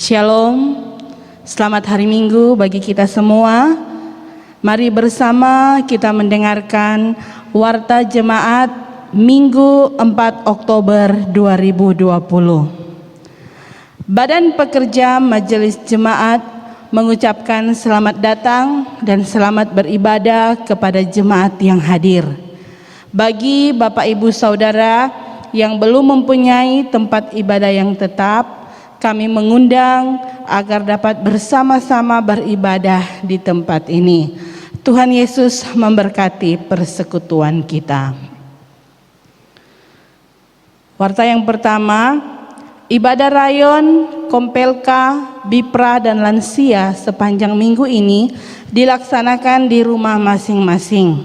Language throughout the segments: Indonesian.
Shalom, selamat hari Minggu bagi kita semua. Mari bersama kita mendengarkan Warta Jemaat Minggu 4 Oktober 2020. Badan Pekerja Majelis Jemaat mengucapkan selamat datang dan selamat beribadah kepada jemaat yang hadir. Bagi Bapak Ibu Saudara yang belum mempunyai tempat ibadah yang tetap, kami mengundang agar dapat bersama-sama beribadah di tempat ini. Tuhan Yesus memberkati persekutuan kita. Warta yang pertama, ibadah rayon, Kompelka, Bipra dan lansia sepanjang minggu ini dilaksanakan di rumah masing-masing.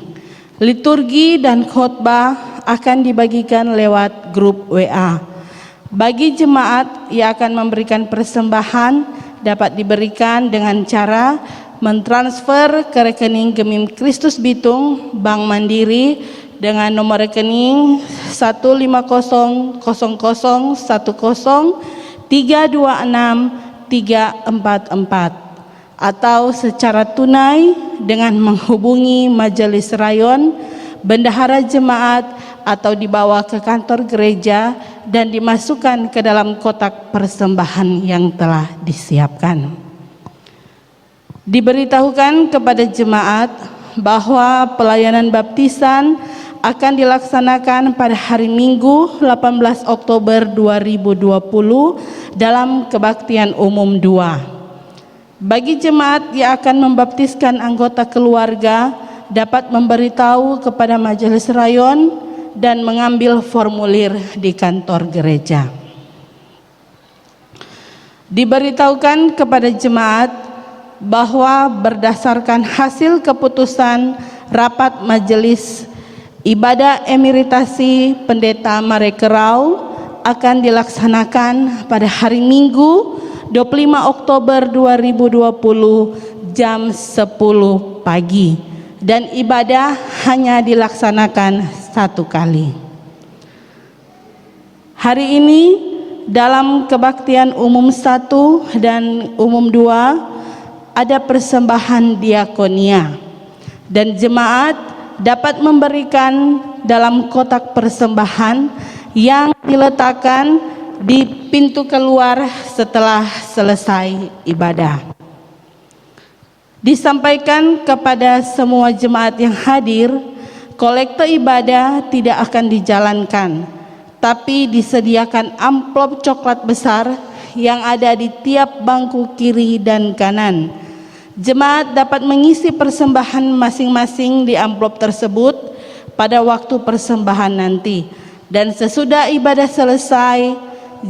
Liturgi dan khotbah akan dibagikan lewat grup WA. Bagi jemaat yang akan memberikan persembahan dapat diberikan dengan cara mentransfer ke rekening Gemim Kristus Bitung Bank Mandiri dengan nomor rekening 1501010326344 atau secara tunai dengan menghubungi Majelis Rayon, bendahara jemaat atau dibawa ke kantor gereja dan dimasukkan ke dalam kotak persembahan yang telah disiapkan. Diberitahukan kepada jemaat bahwa pelayanan baptisan akan dilaksanakan pada hari Minggu 18 Oktober 2020 dalam kebaktian umum 2. Bagi jemaat yang akan membaptiskan anggota keluarga dapat memberitahu kepada Majelis Rayon dan mengambil formulir di kantor gereja. Diberitahukan kepada jemaat bahwa berdasarkan hasil keputusan rapat Majelis Ibadah Emeritasi Pendeta Marekerau akan dilaksanakan pada hari Minggu 25 Oktober 2020 jam 10 pagi dan ibadah hanya dilaksanakan satu kali. Hari ini dalam kebaktian umum 1 dan umum 2 ada persembahan diakonia dan jemaat dapat memberikan dalam kotak persembahan yang diletakkan di pintu keluar setelah selesai ibadah. Disampaikan kepada semua jemaat yang hadir, kolekte ibadah tidak akan dijalankan, tapi disediakan amplop coklat besar yang ada di tiap bangku kiri dan kanan. Jemaat dapat mengisi persembahan masing-masing di amplop tersebut pada waktu persembahan nanti, dan sesudah ibadah selesai,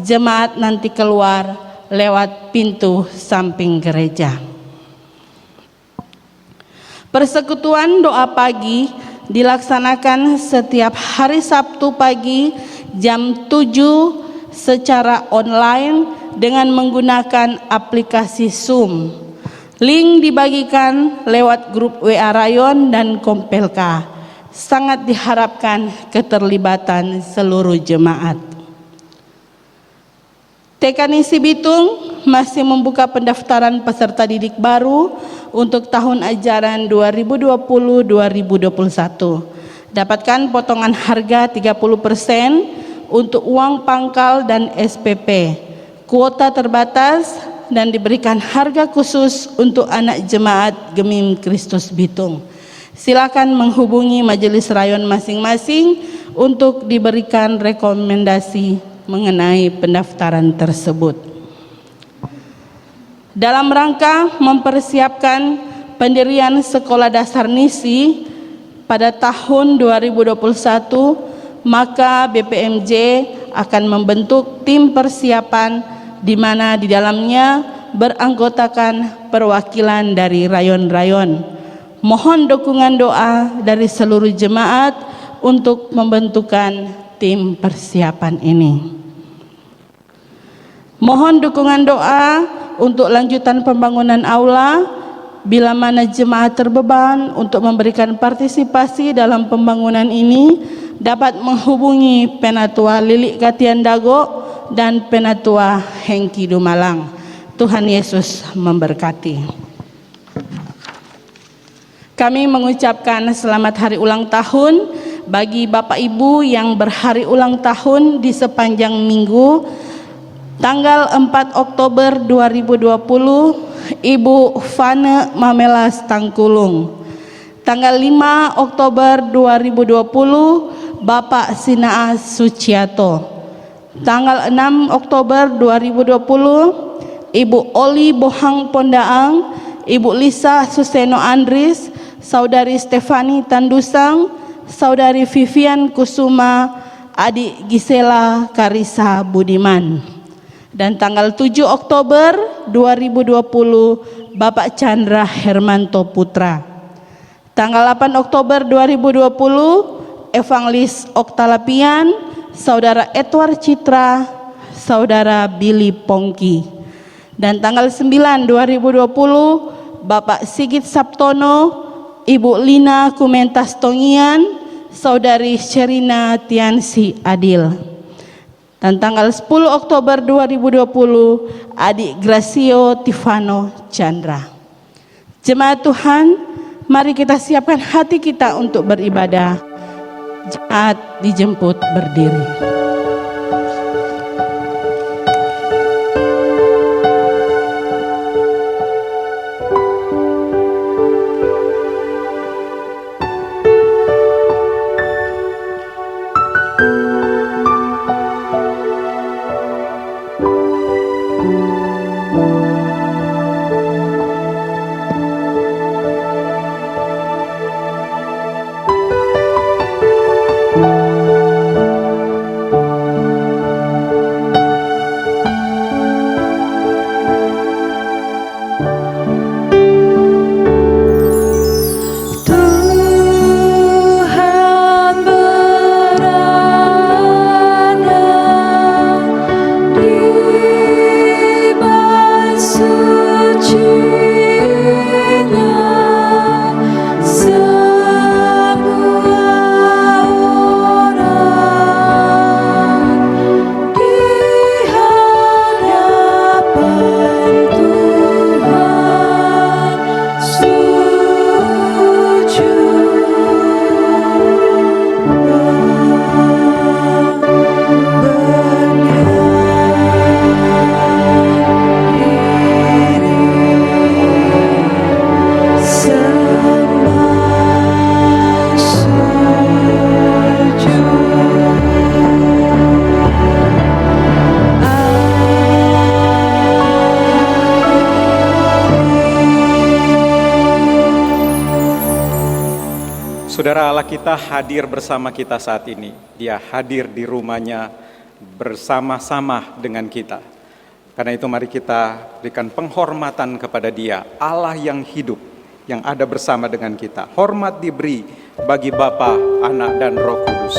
jemaat nanti keluar lewat pintu samping gereja. Persekutuan doa pagi dilaksanakan setiap hari Sabtu pagi jam 7 secara online dengan menggunakan aplikasi Zoom. Link dibagikan lewat grup WA Rayon dan Kompelka. Sangat diharapkan keterlibatan seluruh jemaat. TKNISI Bitung masih membuka pendaftaran peserta didik baru untuk tahun ajaran 2020-2021. Dapatkan potongan harga 30% untuk uang pangkal dan SPP. Kuota terbatas dan diberikan harga khusus untuk anak jemaat Gemim Kristus Bitung. Silakan menghubungi Majelis Rayon masing-masing untuk diberikan rekomendasi mengenai pendaftaran tersebut. Dalam rangka mempersiapkan pendirian sekolah dasar NISI pada tahun 2021, maka BPMJ akan membentuk tim persiapan di mana di dalamnya beranggotakan perwakilan dari rayon-rayon. Mohon dukungan doa dari seluruh jemaat untuk membentukan tim persiapan ini. Mohon dukungan doa untuk lanjutan pembangunan aula bila mana jemaat terbeban untuk memberikan partisipasi dalam pembangunan ini dapat menghubungi Penatua Lilik Katian Dago dan Penatua Hengki Dumalang. Tuhan Yesus memberkati. Kami mengucapkan selamat hari ulang tahun bagi Bapak Ibu yang berhari ulang tahun di sepanjang minggu. Tanggal 4 Oktober 2020, Ibu Fane Mamelas Tangkulung. Tanggal 5 Oktober 2020, Bapak Sinaas Suciato. Tanggal 6 Oktober 2020, Ibu Oli Bohang Pondaang, Ibu Lisa Suseno Andris, Saudari Stefani Tandusang, Saudari Vivian Kusuma, Adik Gisela Karisa Budiman. Dan tanggal 7 Oktober 2020, Bapak Chandra Hermanto Putra. Tanggal 8 Oktober 2020, Evangelis Oktalapian, Saudara Edward Citra, Saudara Billy Pongki. Dan tanggal 9 2020, Bapak Sigit Sabtono, Ibu Lina Kumentas Tongian, Saudari Sherina Tiansi Adil. Dan tanggal 10 Oktober 2020, Adik Gracio Tifano Chandra. Jemaat Tuhan, mari kita siapkan hati kita untuk beribadah. Jemaat dijemput berdiri. Saudara, Allah kita hadir bersama kita saat ini. Dia hadir di rumahnya bersama-sama dengan kita. Karena itu mari kita berikan penghormatan kepada Dia, Allah yang hidup, yang ada bersama dengan kita. Hormat diberi bagi Bapa, Anak, dan Roh Kudus.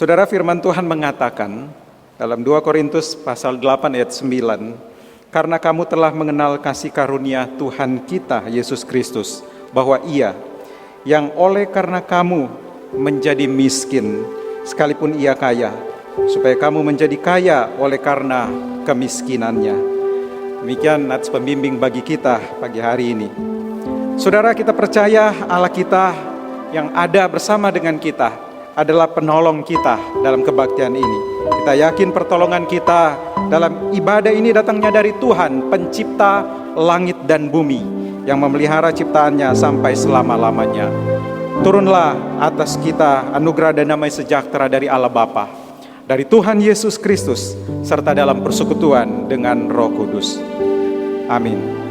Saudara, firman Tuhan mengatakan Dalam 2 Korintus pasal 8 ayat 9, karena kamu telah mengenal kasih karunia Tuhan kita Yesus Kristus, bahwa Ia yang oleh karena kamu menjadi miskin, sekalipun Ia kaya, supaya kamu menjadi kaya oleh karena kemiskinannya. Demikian nats pembimbing bagi kita pagi hari ini. Saudara, kita percaya Allah kita yang ada bersama dengan kita adalah penolong kita dalam kebaktian ini. Kita yakin pertolongan kita dalam ibadah ini datangnya dari Tuhan, pencipta langit dan bumi, yang memelihara ciptaannya sampai selama-lamanya. Turunlah atas kita anugerah dan damai sejahtera dari Allah Bapa, dari Tuhan Yesus Kristus, serta dalam persekutuan dengan Roh Kudus. Amin.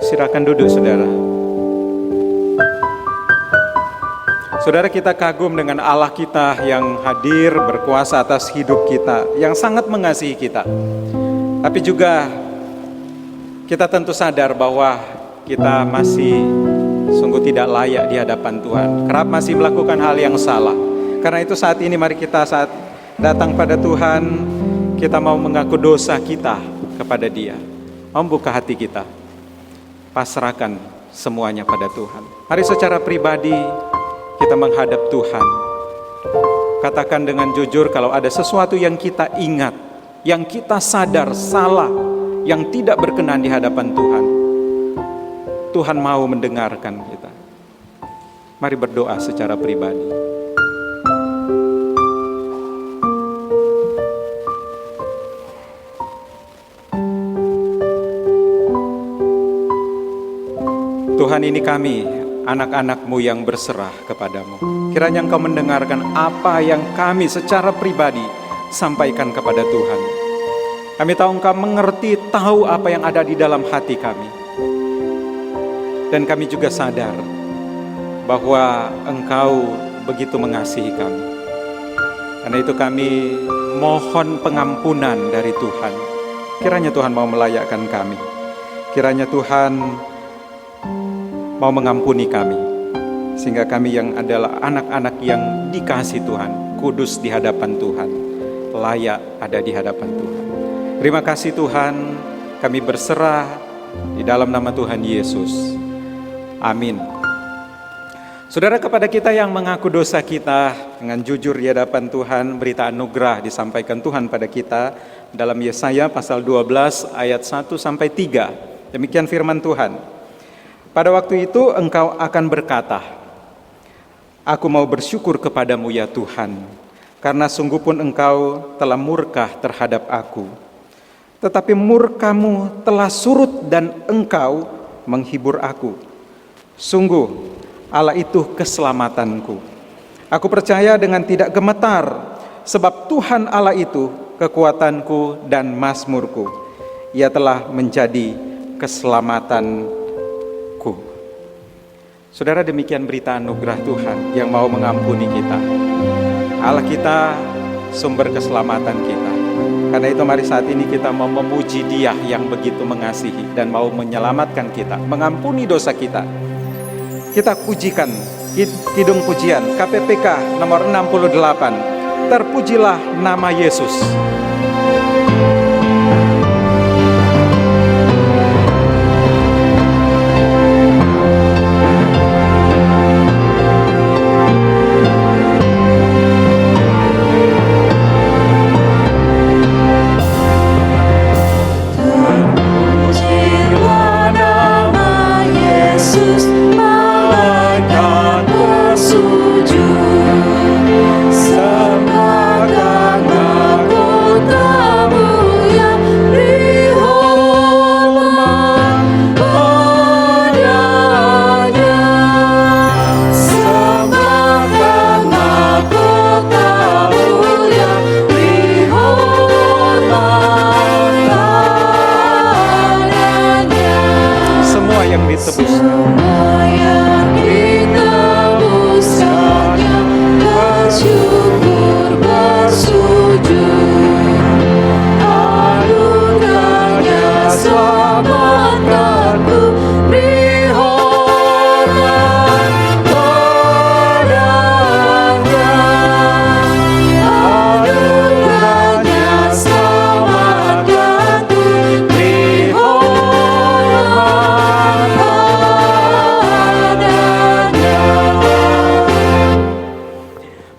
Silakan duduk, saudara. Saudara, kita kagum dengan Allah kita yang hadir berkuasa atas hidup kita, yang sangat mengasihi kita. Tapi juga kita tentu sadar bahwa kita masih sungguh tidak layak di hadapan Tuhan. Kerap masih melakukan hal yang salah. Karena itu saat ini mari kita saat datang pada Tuhan, kita mau mengaku dosa kita kepada Dia. Mau buka hati kita, pasrahkan semuanya pada Tuhan. Mari secara pribadi kita menghadap Tuhan. Katakan dengan jujur kalau ada sesuatu yang kita ingat, yang kita sadar salah, yang tidak berkenan di hadapan Tuhan. Tuhan mau mendengarkan kita. Mari berdoa secara pribadi. Tuhan, ini kami, anak-anak-Mu yang berserah kepadamu. Kiranya Engkau mendengarkan apa yang kami secara pribadi sampaikan kepada Tuhan. Kami tahu Engkau mengerti, tahu apa yang ada di dalam hati kami. Dan kami juga sadar bahwa Engkau begitu mengasihi kami. Karena itu kami mohon pengampunan dari Tuhan. Kiranya Tuhan mau melayakkan kami. Kiranya Tuhan mau mengampuni kami, sehingga kami yang adalah anak-anak yang dikasihi Tuhan, kudus di hadapan Tuhan, layak ada di hadapan Tuhan. Terima kasih Tuhan, kami berserah Di dalam nama Tuhan Yesus. Amin. Saudara, kepada kita yang mengaku dosa kita dengan jujur di hadapan Tuhan, berita anugerah disampaikan Tuhan pada kita dalam Yesaya pasal 12 ayat 1 sampai 3. Demikian firman Tuhan. Pada waktu itu engkau akan berkata, aku mau bersyukur kepadamu ya Tuhan, karena sungguh pun engkau telah murka terhadap aku. Tetapi murkamu telah surut dan engkau menghibur aku. Sungguh Allah itu keselamatanku. Aku percaya dengan tidak gemetar, sebab Tuhan Allah itu kekuatanku dan mazmurku. Ia telah menjadi keselamatanku. Saudara, demikian berita anugerah Tuhan yang mau mengampuni kita. Allah kita sumber keselamatan kita. Karena itu mari saat ini kita mau memuji Dia yang begitu mengasihi dan mau menyelamatkan kita, mengampuni dosa kita. Kita pujikan kidung pujian KPPK nomor 68. Terpujilah nama Yesus.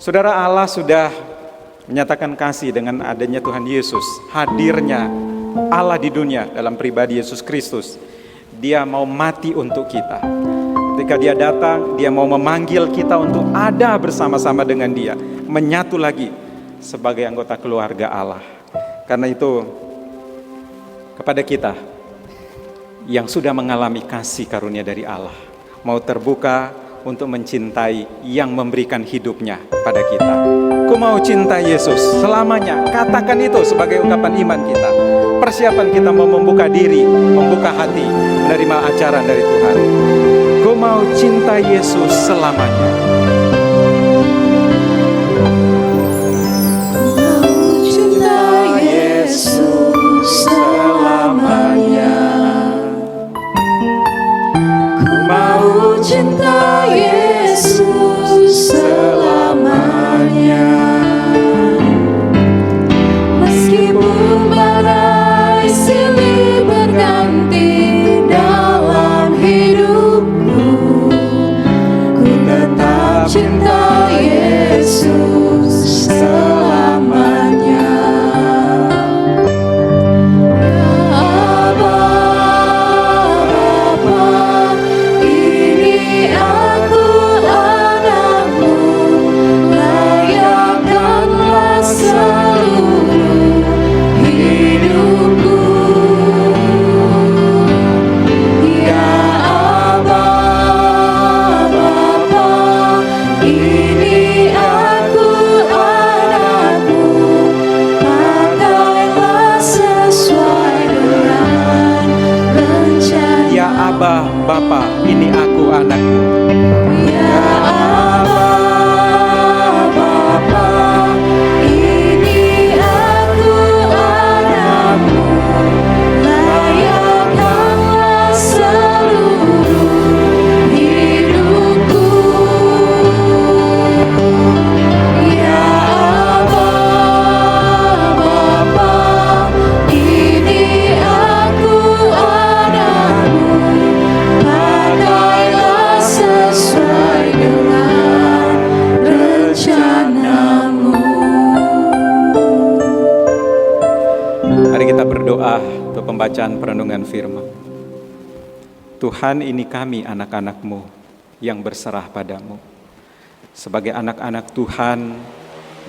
Saudara, Allah sudah menyatakan kasih dengan adanya Tuhan Yesus, hadirnya Allah di dunia dalam pribadi Yesus Kristus. Dia mau mati untuk kita. Ketika Dia datang, Dia mau memanggil kita untuk ada bersama-sama dengan Dia, menyatu lagi sebagai anggota keluarga Allah. Karena itu, kepada kita yang sudah mengalami kasih karunia dari Allah, mau terbuka untuk mencintai yang memberikan hidupnya pada kita. Ku mau cinta Yesus selamanya. Katakan itu sebagai ungkapan iman kita. Persiapan kita mau membuka diri, membuka hati, menerima ajaran dari Tuhan. Ku mau cinta Yesus selamanya. Ku cinta Yesus selamanya. Ku mau cinta Yesus selamanya. Meskipun badai silih berganti dalam hidupku, ku tetap cinta Yesus selamanya. Bapa, ini aku anakmu. Ya Aba, Bapa, ini aku anakmu. Layakkanlah seluruh hidupku. Ya Aba, Bapa, ini aku anakmu. pembacaan perenungan firman. Tuhan, ini kami anak-anak-Mu yang berserah padamu. Sebagai anak-anak Tuhan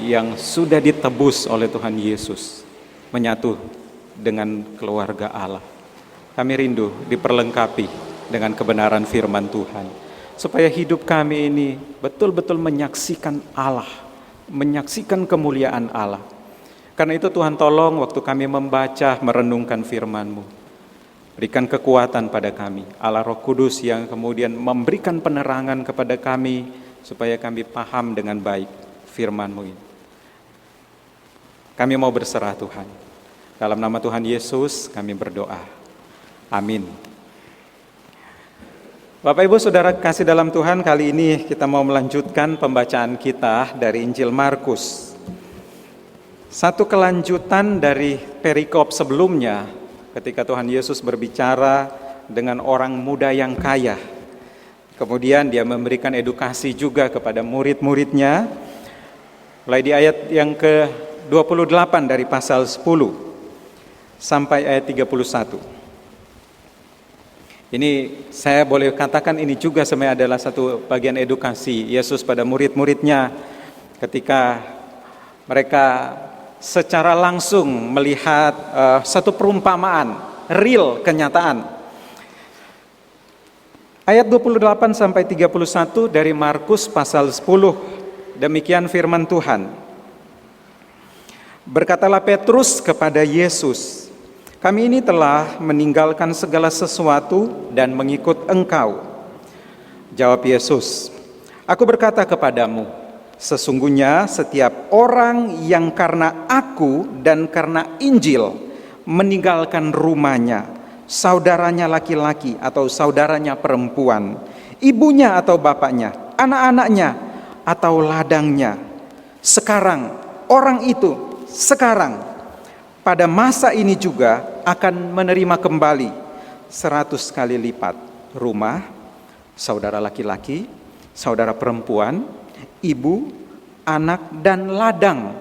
yang sudah ditebus oleh Tuhan Yesus, menyatu dengan keluarga Allah. Kami rindu diperlengkapi dengan kebenaran firman Tuhan, supaya hidup kami ini betul-betul menyaksikan Allah, menyaksikan kemuliaan Allah. Karena itu Tuhan, tolong waktu kami membaca, merenungkan firman-Mu, berikan kekuatan pada kami, Allah Roh Kudus yang kemudian memberikan penerangan kepada kami, supaya kami paham dengan baik firman-Mu ini. Kami mau berserah Tuhan. Dalam nama Tuhan Yesus kami berdoa. Amin. Bapak Ibu Saudara kasih dalam Tuhan, kali ini kita mau melanjutkan pembacaan kita dari Injil Markus. Satu kelanjutan dari perikop sebelumnya, ketika Tuhan Yesus berbicara dengan orang muda yang kaya. Kemudian dia memberikan edukasi juga kepada murid-muridnya. Mulai di ayat yang ke-28 dari pasal 10 sampai ayat 31. Ini saya boleh katakan ini juga sebenarnya adalah satu bagian edukasi Yesus pada murid-muridnya ketika mereka secara langsung melihat satu perumpamaan, real, kenyataan. Ayat 28 sampai 31 dari Markus pasal 10, demikian firman Tuhan. Berkatalah Petrus kepada Yesus, "Kami ini telah meninggalkan segala sesuatu dan mengikut Engkau." Jawab Yesus, "Aku berkata kepadamu, sesungguhnya setiap orang yang karena Aku dan karena Injil meninggalkan rumahnya, saudaranya laki-laki atau saudaranya perempuan, ibunya atau bapaknya, anak-anaknya atau ladangnya, sekarang orang itu sekarang pada masa ini juga akan menerima kembali 100 kali lipat rumah, saudara laki-laki, saudara perempuan, ibu, anak, dan ladang,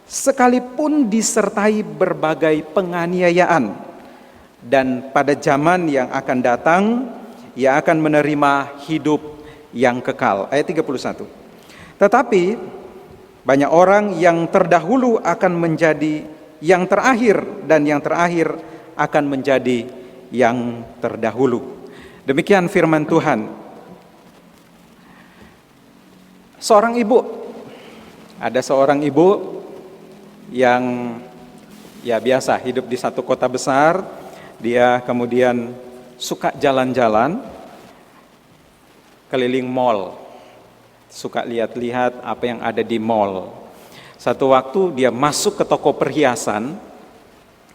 sekalipun disertai berbagai penganiayaan. Dan pada zaman yang akan datang, ia akan menerima hidup yang kekal. Ayat 31. Tetapi banyak orang yang terdahulu akan menjadi yang terakhir, dan yang terakhir akan menjadi yang terdahulu. Demikian firman Tuhan. Ada seorang ibu yang biasa hidup di satu kota besar. Dia kemudian suka jalan-jalan keliling mall, suka lihat-lihat apa yang ada di mall. Satu waktu dia masuk ke toko perhiasan.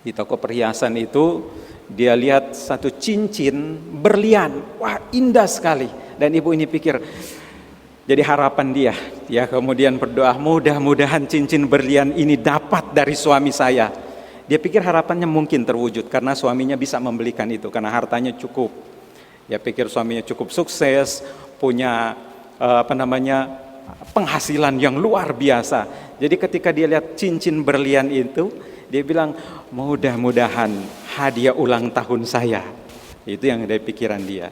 Di toko perhiasan itu dia lihat satu cincin berlian. Wah, indah sekali. Dan ibu ini pikir, jadi harapan dia. Dia kemudian berdoa, mudah-mudahan cincin berlian ini dapat dari suami saya. Dia pikir harapannya mungkin terwujud karena suaminya bisa membelikan itu, karena hartanya cukup. Dia pikir suaminya cukup sukses, punya penghasilan yang luar biasa. Jadi ketika dia lihat cincin berlian itu, dia bilang, mudah-mudahan hadiah ulang tahun saya. Itu yang ada di pikiran dia.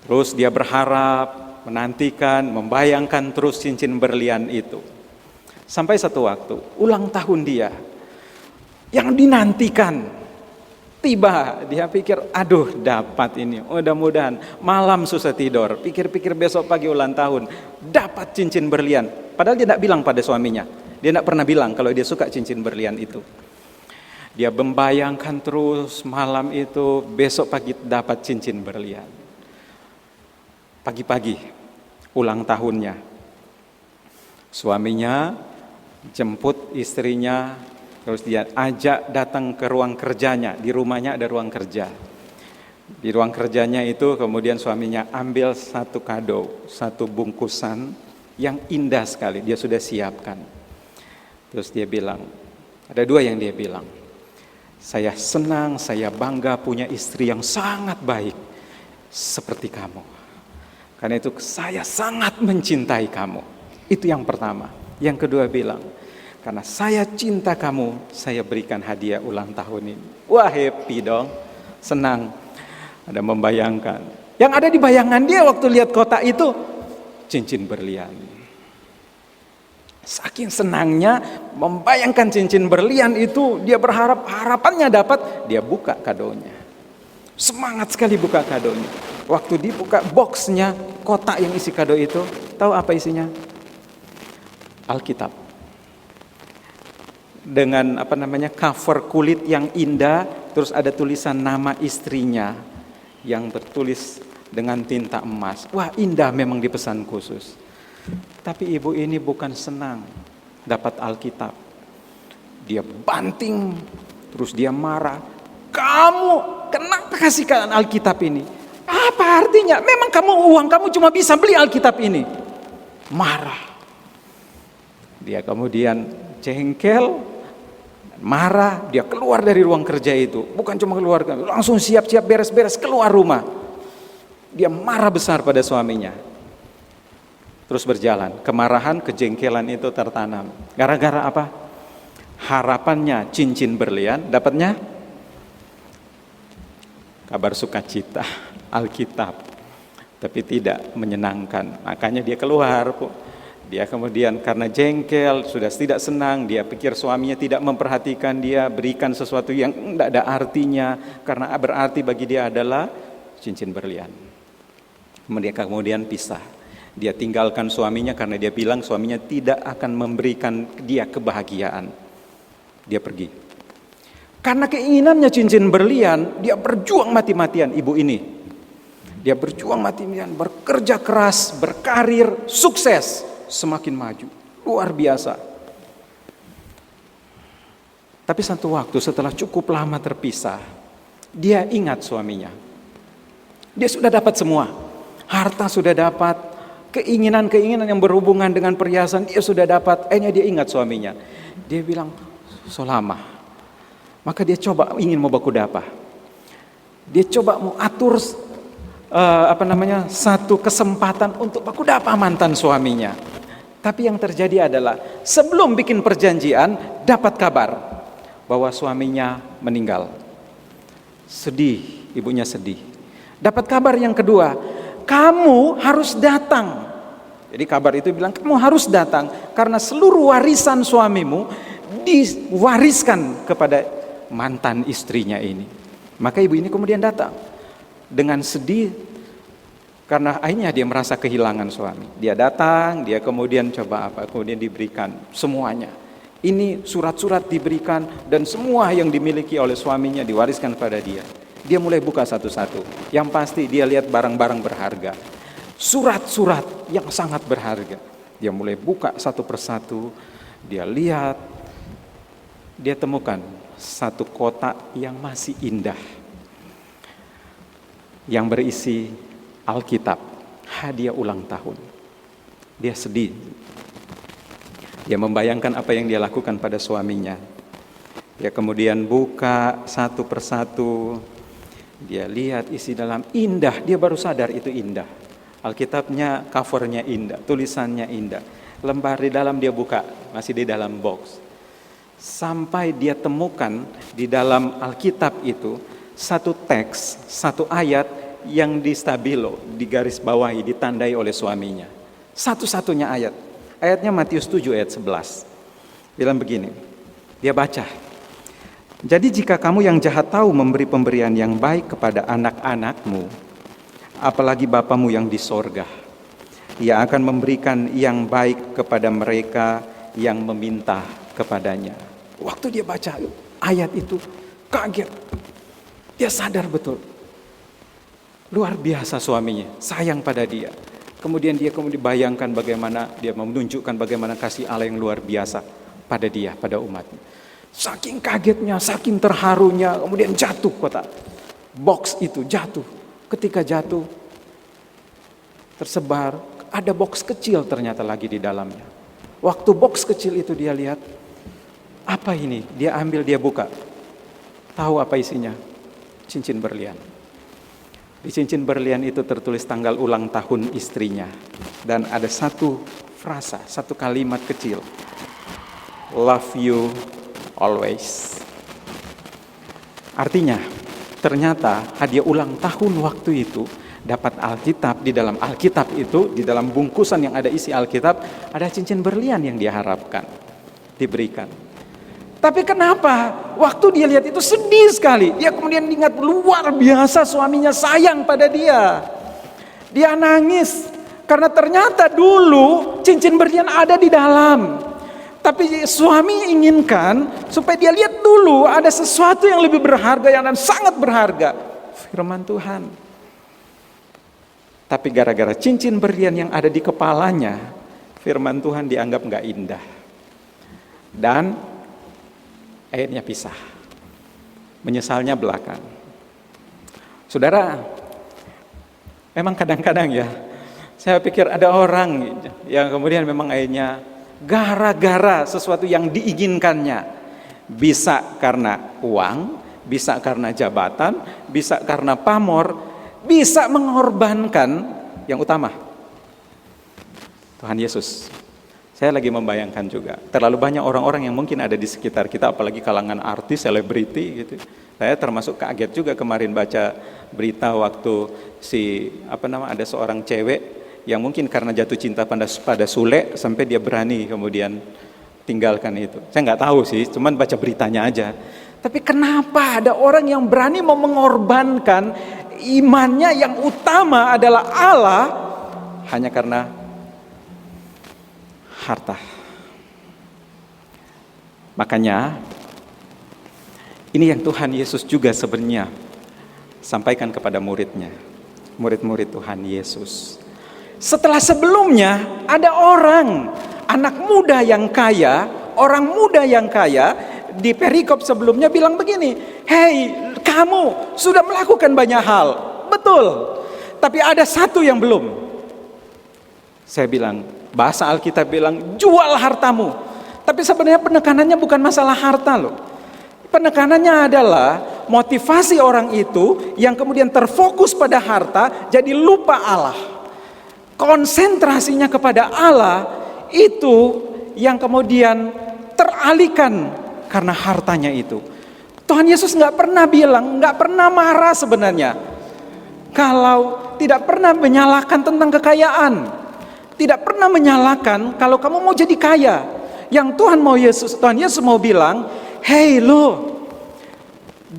Terus dia berharap, menantikan, membayangkan terus cincin berlian itu. Sampai satu waktu, ulang tahun dia yang dinantikan tiba. Dia pikir, aduh dapat ini, mudah-mudahan. Malam susah tidur, pikir-pikir besok pagi ulang tahun, dapat cincin berlian. Padahal dia tidak bilang pada suaminya. Dia tidak pernah bilang kalau dia suka cincin berlian itu. Dia membayangkan terus malam itu, besok pagi dapat cincin berlian. Pagi-pagi, ulang tahunnya. Suaminya jemput istrinya, terus dia ajak datang ke ruang kerjanya. Di rumahnya ada ruang kerja. Di ruang kerjanya itu kemudian suaminya ambil satu kado, satu bungkusan yang indah sekali. Dia sudah siapkan. Terus dia bilang, ada dua yang dia bilang. Saya senang, saya bangga punya istri yang sangat baik seperti kamu. Karena itu saya sangat mencintai kamu. Itu yang pertama. Yang kedua bilang, Karena saya cinta kamu, saya berikan hadiah ulang tahun ini. Wah, happy dong, senang. Ada membayangkan. Yang ada di bayangan dia waktu lihat kotak itu, cincin berlian. Saking senangnya membayangkan cincin berlian itu, dia berharap harapannya dapat, dia buka kadonya. Semangat sekali buka kadonya. Waktu dibuka boxnya, kotak yang isi kado itu, tahu apa isinya? Alkitab. Dengan cover kulit yang indah, terus ada tulisan nama istrinya yang bertulis dengan tinta emas. Wah, indah memang dipesan khusus. Tapi ibu ini bukan senang dapat Alkitab. Dia banting, terus dia marah. Kamu kenapa kasihkan Alkitab ini? Apa artinya? Memang uang kamu cuma bisa beli Alkitab ini. Marah. Dia kemudian jengkel, marah, dia keluar dari ruang kerja itu. Bukan cuma keluar, langsung siap-siap beres-beres keluar rumah. Dia marah besar pada suaminya. Terus berjalan, kemarahan, kejengkelan itu tertanam. Gara-gara apa? Harapannya cincin berlian, dapatnya kabar sukacita, Alkitab. Tapi tidak menyenangkan, makanya dia keluar. Dia kemudian karena jengkel, sudah tidak senang, dia pikir suaminya tidak memperhatikan dia, berikan sesuatu yang tidak ada artinya, karena berarti bagi dia adalah cincin berlian. Kemudian pisah. Dia tinggalkan suaminya karena dia bilang suaminya tidak akan memberikan dia kebahagiaan. Dia pergi. Karena keinginannya cincin berlian, dia berjuang mati-matian ibu ini. Dia berjuang mati-matian, bekerja keras, berkarir, sukses, semakin maju. Luar biasa. Tapi satu waktu setelah cukup lama terpisah, dia ingat suaminya. Dia sudah dapat semua. Harta sudah dapat. Keinginan-keinginan yang berhubungan dengan perhiasan dia sudah dapat. Akhirnya dia ingat suaminya. Dia bilang, so lama. Maka dia coba ingin mau baku dapa. Dia coba mau atur satu kesempatan untuk baku dapa mantan suaminya. Tapi yang terjadi adalah sebelum bikin perjanjian dapat kabar bahwa suaminya meninggal. Sedih, ibunya sedih. Dapat kabar yang kedua, kamu harus datang. Jadi kabar itu bilang kamu harus datang karena seluruh warisan suamimu diwariskan kepada mantan istrinya ini. Maka ibu ini kemudian datang dengan sedih karena akhirnya dia merasa kehilangan suami. Dia datang, dia kemudian kemudian diberikan semuanya. Ini surat-surat diberikan dan semua yang dimiliki oleh suaminya diwariskan pada dia. Dia mulai buka satu-satu. Yang pasti dia lihat barang-barang berharga. Surat-surat yang sangat berharga. Dia mulai buka satu persatu. Dia lihat. Dia temukan satu kotak yang masih indah. Yang berisi Alkitab. Hadiah ulang tahun. Dia sedih. Dia membayangkan apa yang dia lakukan pada suaminya. Dia kemudian buka satu persatu. Dia lihat isi dalam indah, dia baru sadar itu indah. Alkitabnya covernya indah, tulisannya indah. Lembar di dalam dia buka, masih di dalam box. Sampai dia temukan di dalam Alkitab itu satu teks, satu ayat yang di stabilo, di garis bawahi, ditandai oleh suaminya. Satu-satunya ayat. Ayatnya Matius 7 ayat 11. Bilang begini, dia baca. Jadi jika kamu yang jahat tahu memberi pemberian yang baik kepada anak-anakmu, apalagi Bapamu yang di sorga, Ia akan memberikan yang baik kepada mereka yang meminta kepadanya. Waktu dia baca ayat itu, kaget. Dia sadar betul. Luar biasa suaminya, sayang pada dia. Kemudian dia bayangkan bagaimana dia menunjukkan bagaimana kasih Allah yang luar biasa pada dia, pada umatnya. Saking kagetnya, saking terharunya, kemudian jatuh kotak. Box itu jatuh. Ketika jatuh, tersebar, ada box kecil ternyata lagi di dalamnya. Waktu box kecil itu dia lihat, apa ini? Dia ambil, dia buka. Tahu apa isinya? Cincin berlian. Di cincin berlian itu tertulis tanggal ulang tahun istrinya. Dan ada satu frasa, satu kalimat kecil. love you always. Artinya, ternyata hadiah ulang tahun waktu itu dapat Alkitab. Di dalam Alkitab itu, di dalam bungkusan yang ada isi Alkitab, ada cincin berlian yang dia harapkan diberikan. Tapi kenapa waktu dia lihat itu sedih sekali. Dia kemudian ingat luar biasa suaminya sayang pada dia. Dia nangis karena ternyata dulu cincin berlian ada di dalam. Tapi suami inginkan supaya dia lihat dulu ada sesuatu yang lebih berharga, yang sangat berharga. Firman Tuhan. Tapi gara-gara cincin berlian yang ada di kepalanya, firman Tuhan dianggap gak indah. Dan akhirnya pisah. Menyesalnya belakang. Saudara, memang kadang-kadang ya, saya pikir ada orang yang kemudian memang akhirnya gara-gara sesuatu yang diinginkannya. Bisa karena uang, bisa karena jabatan, bisa karena pamor, bisa mengorbankan yang utama, Tuhan Yesus. Saya lagi membayangkan juga, terlalu banyak orang-orang yang mungkin ada di sekitar kita, apalagi kalangan artis, selebriti gitu. Saya termasuk kaget juga kemarin baca berita waktu ada seorang cewek yang mungkin karena jatuh cinta pada Sule sampai dia berani kemudian tinggalkan itu. Saya nggak tahu sih, cuman baca beritanya aja. Tapi kenapa ada orang yang berani mau mengorbankan imannya yang utama adalah Allah hanya karena harta? Makanya ini yang Tuhan Yesus juga sebenarnya sampaikan kepada murid-murid Tuhan Yesus. Setelah sebelumnya ada anak muda yang kaya, orang muda yang kaya di perikop sebelumnya bilang begini, "Hei, kamu sudah melakukan banyak hal, betul. Tapi ada satu yang belum." Saya bilang, bahasa Alkitab bilang, "Jual hartamu." Tapi sebenarnya penekanannya bukan masalah harta loh. Penekanannya adalah motivasi orang itu yang kemudian terfokus pada harta, jadi lupa Allah. Konsentrasinya kepada Allah itu yang kemudian teralihkan karena hartanya itu. Tuhan Yesus nggak pernah bilang, nggak pernah marah sebenarnya kalau tidak pernah menyalahkan tentang kekayaan, tidak pernah menyalahkan kalau kamu mau jadi kaya. Yang Tuhan Yesus mau bilang, "Hei lo,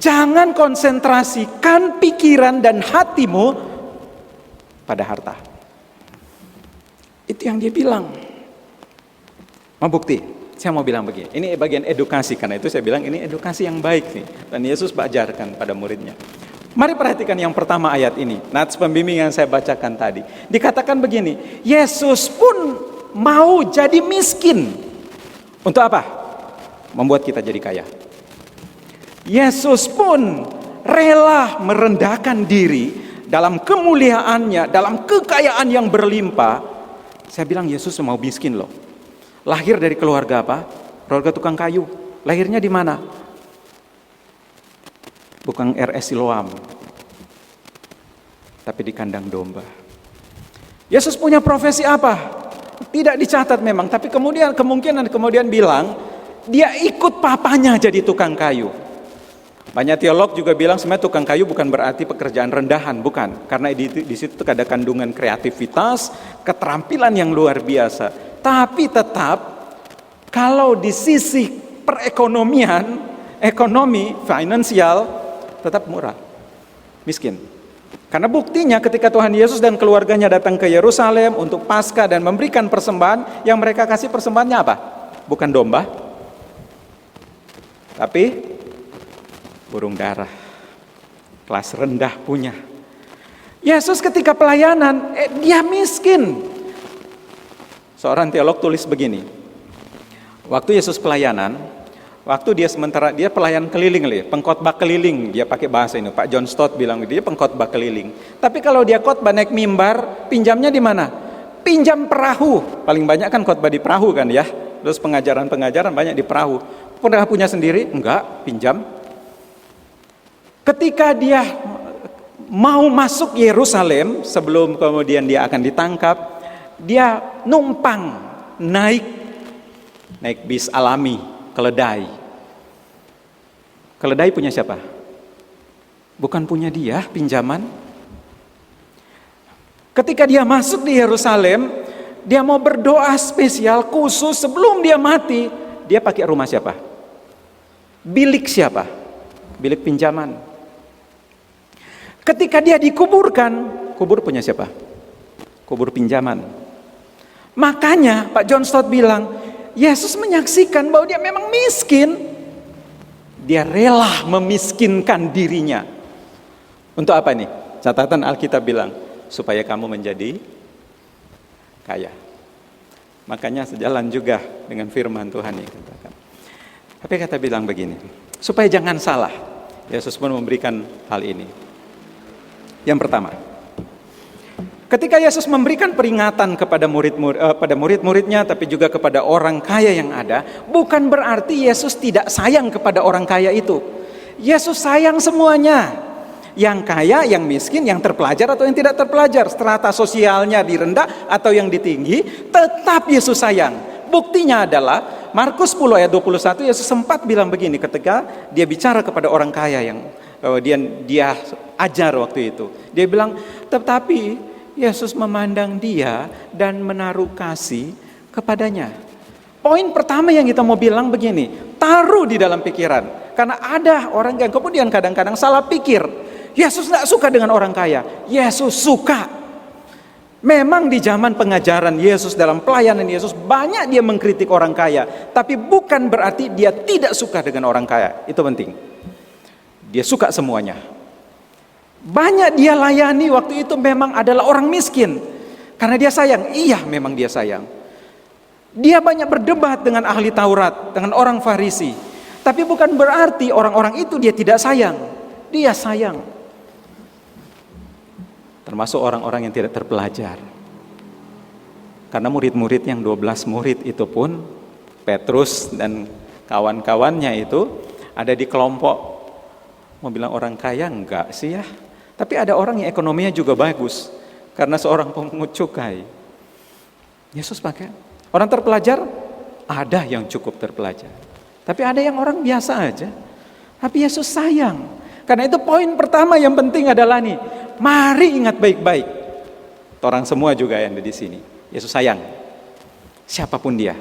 jangan konsentrasikan pikiran dan hatimu pada harta." Itu yang dia bilang. Mau bukti? Saya mau bilang begini, ini bagian edukasi, karena itu saya bilang ini edukasi yang baik nih, dan Yesus ajarkan pada muridnya. Mari perhatikan yang pertama ayat ini, nats pembimbingan saya bacakan tadi. Dikatakan begini, Yesus pun mau jadi miskin. Untuk apa? Membuat kita jadi kaya. Yesus pun rela merendahkan diri dalam kemuliaannya, dalam kekayaan yang berlimpah. Saya bilang Yesus mau miskin loh. Lahir dari keluarga apa? Keluarga tukang kayu. Lahirnya di mana? Bukan RS Siloam, tapi di kandang domba. Yesus punya profesi apa? Tidak dicatat memang, tapi kemungkinan bilang dia ikut papanya jadi tukang kayu. Banyak teolog juga bilang sebenarnya tukang kayu bukan berarti pekerjaan rendahan, bukan. Karena di situ ada kandungan kreativitas, keterampilan yang luar biasa. Tapi tetap kalau di sisi perekonomian, ekonomi, finansial, tetap murah, miskin. Karena buktinya ketika Tuhan Yesus dan keluarganya datang ke Yerusalem untuk Paskah dan memberikan persembahan, yang mereka kasih persembahannya apa? Bukan domba, tapi burung darah, kelas rendah punya. Yesus ketika pelayanan, dia miskin. Seorang teolog tulis begini, waktu Yesus pelayanan, waktu dia pelayan keliling, pengkhotbah keliling, dia pakai bahasa ini. Pak John Stott bilang dia pengkhotbah keliling. Tapi kalau dia khotbah naik mimbar, pinjamnya di mana? Pinjam perahu. Paling banyak kan khotbah di perahu kan ya. Terus pengajaran banyak di perahu. Pernah punya sendiri? Enggak, pinjam. Ketika dia mau masuk Yerusalem, sebelum kemudian dia akan ditangkap, dia numpang naik naik bis alami, keledai. Keledai punya siapa? Bukan punya dia, pinjaman. Ketika dia masuk di Yerusalem, dia mau berdoa spesial khusus sebelum dia mati. Dia pakai rumah siapa? Bilik siapa? Bilik pinjaman. Ketika dia dikuburkan, kubur punya siapa? Kubur pinjaman. Makanya Pak John Stott bilang, Yesus menyaksikan bahwa dia memang miskin. Dia rela memiskinkan dirinya. Untuk apa nih? Catatan Alkitab bilang, supaya kamu menjadi kaya. Makanya sejalan juga dengan firman Tuhan yang katakan. Tapi kata bilang begini, supaya jangan salah, Yesus pun memberikan hal ini. Yang pertama, ketika Yesus memberikan peringatan kepada murid-muridnya, tapi juga kepada orang kaya yang ada, bukan berarti Yesus tidak sayang kepada orang kaya itu. Yesus sayang semuanya. Yang kaya, yang miskin, yang terpelajar atau yang tidak terpelajar, strata sosialnya direndah atau yang ditinggi, tetap Yesus sayang. Buktinya adalah Markus 10 ayat 21, Yesus sempat bilang begini ketika dia bicara kepada orang kaya yang dia ajar waktu itu. Dia bilang, tetapi Yesus memandang dia dan menaruh kasih kepadanya. Poin pertama yang kita mau bilang begini, taruh di dalam pikiran. Karena ada orang yang kemudian kadang-kadang salah pikir. Yesus tidak suka dengan orang kaya. Yesus suka. Memang di zaman pengajaran Yesus, dalam pelayanan Yesus, banyak dia mengkritik orang kaya. Tapi bukan berarti dia tidak suka dengan orang kaya. Itu penting. Dia suka semuanya. Banyak dia layani waktu itu memang adalah orang miskin. Karena dia sayang. Iya, memang dia sayang. Dia banyak berdebat dengan ahli Taurat, dengan orang Farisi. Tapi bukan berarti orang-orang itu dia tidak sayang. Dia sayang. Termasuk orang-orang yang tidak terpelajar. Karena murid-murid yang 12 murid itu pun, Petrus dan kawan-kawannya itu ada di kelompok, mau bilang orang kaya enggak sih ya. Tapi ada orang yang ekonominya juga bagus, karena seorang pemungut cukai. Yesus pakai. Orang terpelajar, ada yang cukup terpelajar. Tapi ada yang orang biasa aja. Tapi Yesus sayang. Karena itu poin pertama yang penting adalah nih, mari ingat baik-baik. Orang semua juga yang ada di sini. Yesus sayang. Siapapun dia.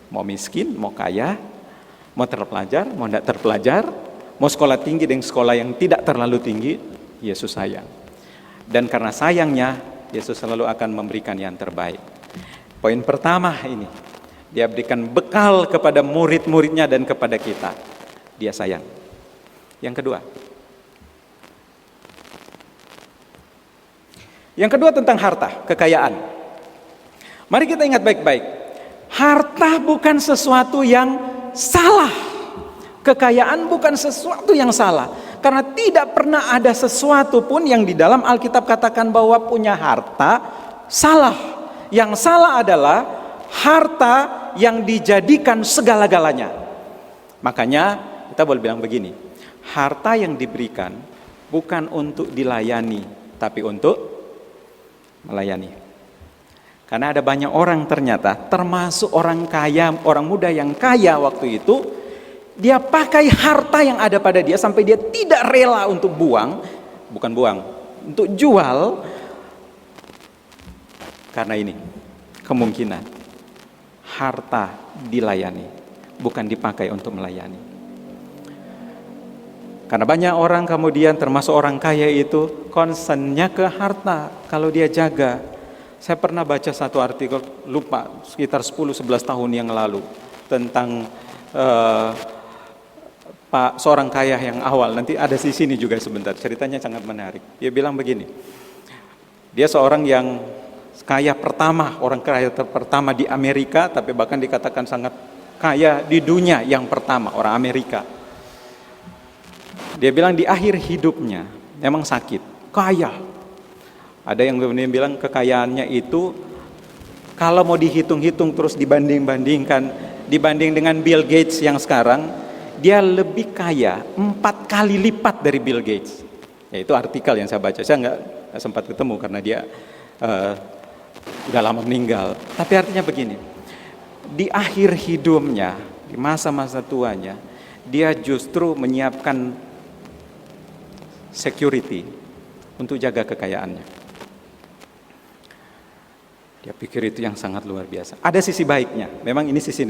Mau miskin, mau kaya, mau terpelajar, mau tidak terpelajar, mau sekolah tinggi dengan sekolah yang tidak terlalu tinggi, Yesus sayang. Dan karena sayangnya, Yesus selalu akan memberikan yang terbaik. Poin pertama ini, dia berikan bekal kepada murid-muridnya dan kepada kita. Dia sayang. Yang kedua tentang harta, kekayaan. Mari kita ingat baik-baik. Harta bukan sesuatu yang salah. Kekayaan bukan sesuatu yang salah. Karena tidak pernah ada sesuatu pun yang di dalam Alkitab katakan bahwa punya harta salah. Yang salah adalah harta yang dijadikan segala-galanya. Makanya kita boleh bilang begini. Harta yang diberikan bukan untuk dilayani, tapi untuk melayani. Karena ada banyak orang ternyata, termasuk orang kaya, orang muda yang kaya waktu itu, dia pakai harta yang ada pada dia sampai dia tidak rela untuk untuk jual. Karena ini, kemungkinan harta dilayani, bukan dipakai untuk melayani. Karena banyak orang kemudian termasuk orang kaya itu concernnya ke harta kalau dia jaga. Saya pernah baca satu artikel, lupa, sekitar 10-11 tahun yang lalu tentang seorang kaya yang awal. Nanti ada di sini juga sebentar, ceritanya sangat menarik. Dia bilang begini, dia seorang yang kaya pertama, orang kaya pertama di Amerika, tapi bahkan dikatakan sangat kaya di dunia yang pertama, orang Amerika. Dia bilang di akhir hidupnya memang sakit, kaya. Ada yang kemudian bilang kekayaannya itu kalau mau dihitung-hitung terus dibanding-bandingkan, dibanding dengan Bill Gates yang sekarang, dia lebih kaya 4 kali lipat dari Bill Gates. Ya, itu artikel yang saya baca. Saya nggak sempat ketemu karena dia udah lama meninggal. Tapi artinya begini, di akhir hidupnya, di masa-masa tuanya, dia justru menyiapkan security untuk jaga kekayaannya. Dia pikir itu yang sangat luar biasa. Ada sisi baiknya, memang ini sisi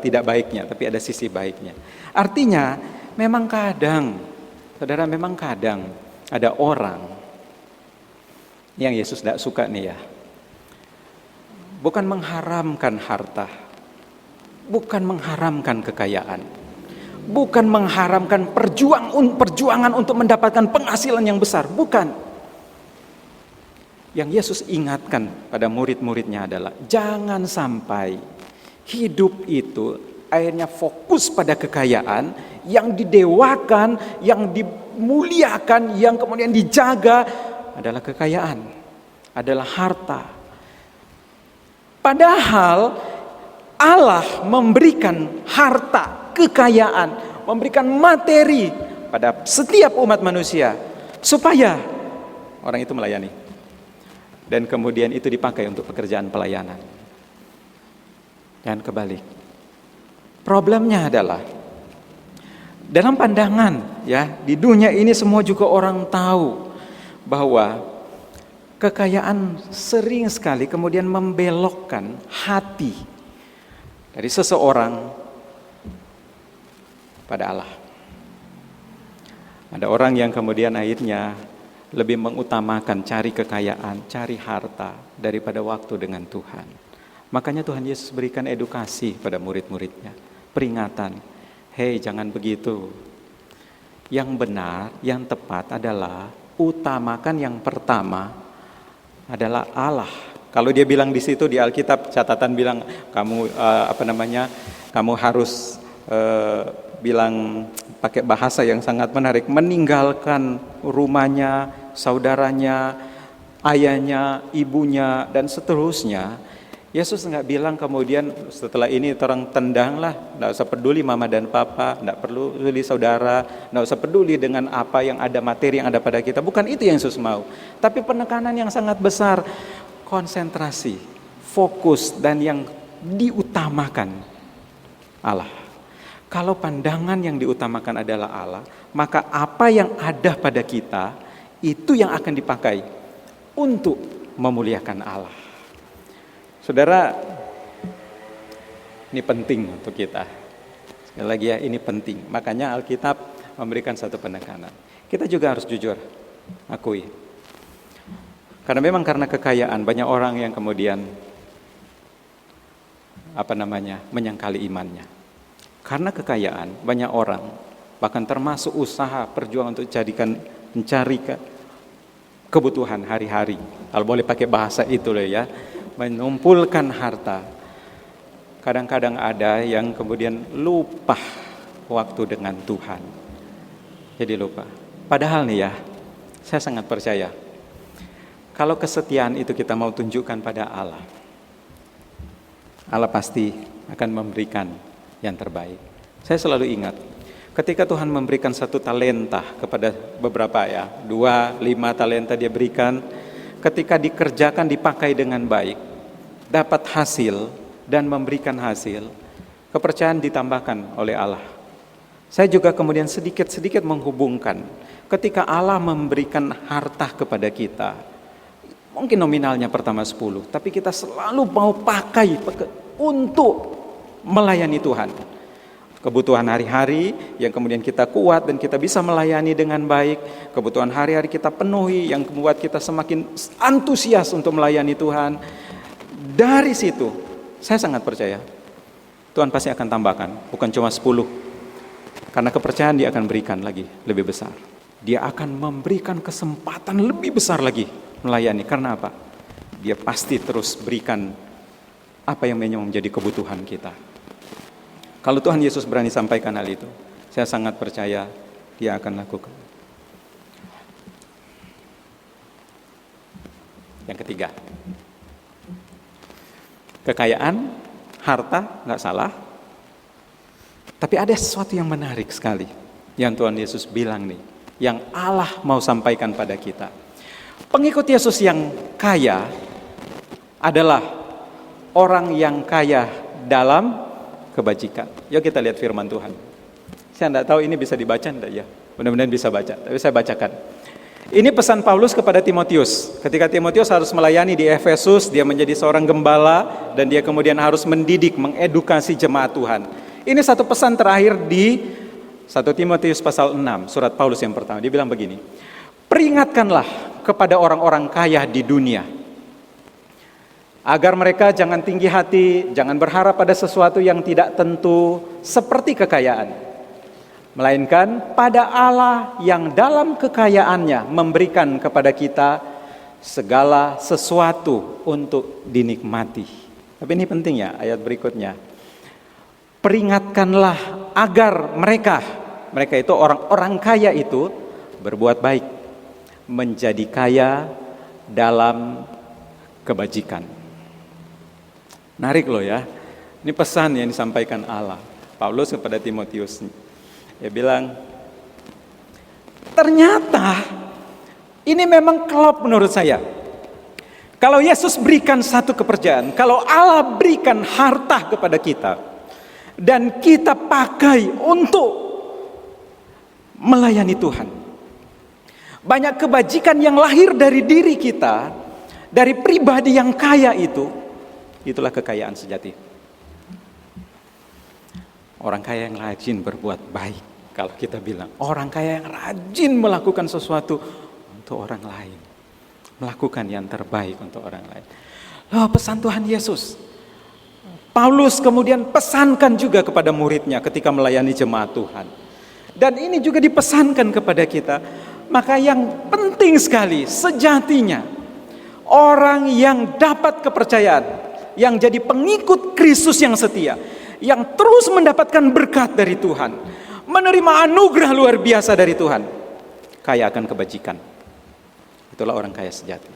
tidak baiknya, tapi ada sisi baiknya. Artinya, memang kadang, saudara, memang kadang ada orang yang Yesus tidak suka nih ya. Bukan mengharamkan harta, bukan mengharamkan kekayaan, bukan mengharamkan perjuangan untuk mendapatkan penghasilan yang besar, bukan. Yang Yesus ingatkan pada murid-muridnya adalah jangan sampai hidup itu akhirnya fokus pada kekayaan, yang didewakan, yang dimuliakan, yang kemudian dijaga adalah kekayaan, adalah harta. Padahal Allah memberikan harta, kekayaan, memberikan materi pada setiap umat manusia supaya orang itu melayani. Dan kemudian itu dipakai untuk pekerjaan pelayanan. Dan kebalik. Problemnya adalah dalam pandangan ya, di dunia ini semua juga orang tahu bahwa kekayaan sering sekali kemudian membelokkan hati dari seseorang pada Allah. Ada orang yang kemudian akhirnya lebih mengutamakan cari kekayaan, cari harta daripada waktu dengan Tuhan. Makanya Tuhan Yesus berikan edukasi pada murid-muridnya, peringatan, hei jangan begitu. Yang benar, yang tepat adalah utamakan yang pertama adalah Allah. Kalau dia bilang di situ di Alkitab, catatan bilang kamu kamu harus bilang pakai bahasa yang sangat menarik, meninggalkan rumahnya, saudaranya, ayahnya, ibunya, dan seterusnya. Yesus nggak bilang kemudian setelah ini orang tendanglah, nggak usah peduli mama dan papa, nggak perlu peduli saudara, nggak usah peduli dengan apa yang ada, materi yang ada pada kita. Bukan itu yang Yesus mau. Tapi penekanan yang sangat besar, konsentrasi, fokus, dan yang diutamakan Allah. Kalau pandangan yang diutamakan adalah Allah, maka apa yang ada pada kita, itu yang akan dipakai untuk memuliakan Allah. Saudara, ini penting untuk kita. Sekali lagi ya, ini penting. Makanya Alkitab memberikan satu penekanan. Kita juga harus jujur, akui. Karena memang karena kekayaan, banyak orang yang kemudian menyangkali imannya. Karena kekayaan, banyak orang, bahkan termasuk usaha perjuangan untuk mencari kebutuhan hari-hari. Kalau boleh pakai bahasa itu loh ya, menumpulkan harta. Kadang-kadang ada yang kemudian lupa waktu dengan Tuhan. Jadi lupa. Padahal nih ya, saya sangat percaya, kalau kesetiaan itu kita mau tunjukkan pada Allah, Allah pasti akan memberikan yang terbaik. Saya selalu ingat, ketika Tuhan memberikan satu talenta kepada beberapa 2, 5 talenta dia berikan, ketika dikerjakan, dipakai dengan baik, dapat hasil dan memberikan hasil, kepercayaan ditambahkan oleh Allah. Saya juga kemudian sedikit-sedikit menghubungkan, ketika Allah memberikan harta kepada kita, mungkin nominalnya pertama 10, tapi kita selalu mau pakai untuk melayani Tuhan. Kebutuhan hari-hari yang kemudian kita kuat dan kita bisa melayani dengan baik. Kebutuhan hari-hari kita penuhi yang membuat kita semakin antusias untuk melayani Tuhan. Dari situ, saya sangat percaya Tuhan pasti akan tambahkan, bukan cuma 10. Karena kepercayaan dia akan berikan lagi lebih besar. Dia akan memberikan kesempatan lebih besar lagi melayani. Karena apa? Dia pasti terus berikan apa yang menjadi kebutuhan kita. Kalau Tuhan Yesus berani sampaikan hal itu, saya sangat percaya dia akan lakukan. Yang ketiga, kekayaan, harta, nggak salah. Tapi ada sesuatu yang menarik sekali yang Tuhan Yesus bilang nih, yang Allah mau sampaikan pada kita. Pengikut Yesus yang kaya adalah orang yang kaya dalam kebajikan. Yuk kita lihat firman Tuhan. Saya tidak tahu ini bisa dibaca enggak ya. Mudah-mudahan bisa baca, tapi saya bacakan. Ini pesan Paulus kepada Timotius. Ketika Timotius harus melayani di Efesus, dia menjadi seorang gembala dan dia kemudian harus mendidik, mengedukasi jemaat Tuhan. Ini satu pesan terakhir di 1 Timotius pasal 6, surat Paulus yang pertama. Dia bilang begini, peringatkanlah kepada orang-orang kaya di dunia, agar mereka jangan tinggi hati, jangan berharap pada sesuatu yang tidak tentu seperti kekayaan, melainkan pada Allah yang dalam kekayaannya memberikan kepada kita segala sesuatu untuk dinikmati. Tapi ini penting ya, ayat berikutnya. Peringatkanlah agar mereka itu orang-orang kaya itu berbuat baik, menjadi kaya dalam kebajikan. Menarik loh ya. Ini pesan yang disampaikan Allah, Paulus kepada Timotius. Dia bilang, ternyata ini memang klop menurut saya. Kalau Yesus berikan satu kepercayaan, kalau Allah berikan harta kepada kita, dan kita pakai untuk melayani Tuhan. Banyak kebajikan yang lahir dari diri kita, dari pribadi yang kaya itu, itulah kekayaan sejati. Orang kaya yang rajin berbuat baik. Kalau kita bilang, orang kaya yang rajin melakukan sesuatu untuk orang lain. Melakukan yang terbaik untuk orang lain. Loh, pesan Tuhan Yesus. Paulus kemudian pesankan juga kepada muridnya ketika melayani jemaat Tuhan. Dan ini juga dipesankan kepada kita. Maka yang penting sekali sejatinya, orang yang dapat kepercayaan, yang jadi pengikut Kristus yang setia, yang terus mendapatkan berkat dari Tuhan, menerima anugerah luar biasa dari Tuhan, kaya akan kebajikan. Itulah orang kaya sejati.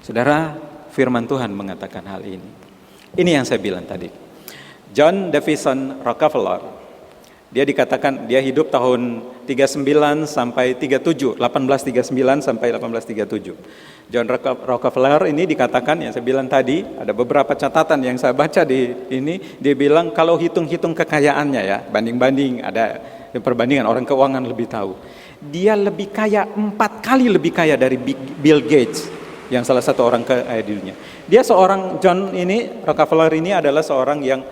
Saudara, firman Tuhan mengatakan hal ini. Ini yang saya bilang tadi. John Davison Rockefeller, dia dikatakan dia hidup tahun 39 sampai 37, 1839 sampai 1837. John Rockefeller ini dikatakan, yang saya bilang tadi, ada beberapa catatan yang saya baca di ini, dia bilang kalau hitung-hitung kekayaannya ya, banding-banding, ada perbandingan, orang keuangan lebih tahu. Dia lebih kaya, 4 kali lebih kaya dari Bill Gates, yang salah satu orang kaya di dunia. Dia seorang, John ini, Rockefeller ini adalah seorang yang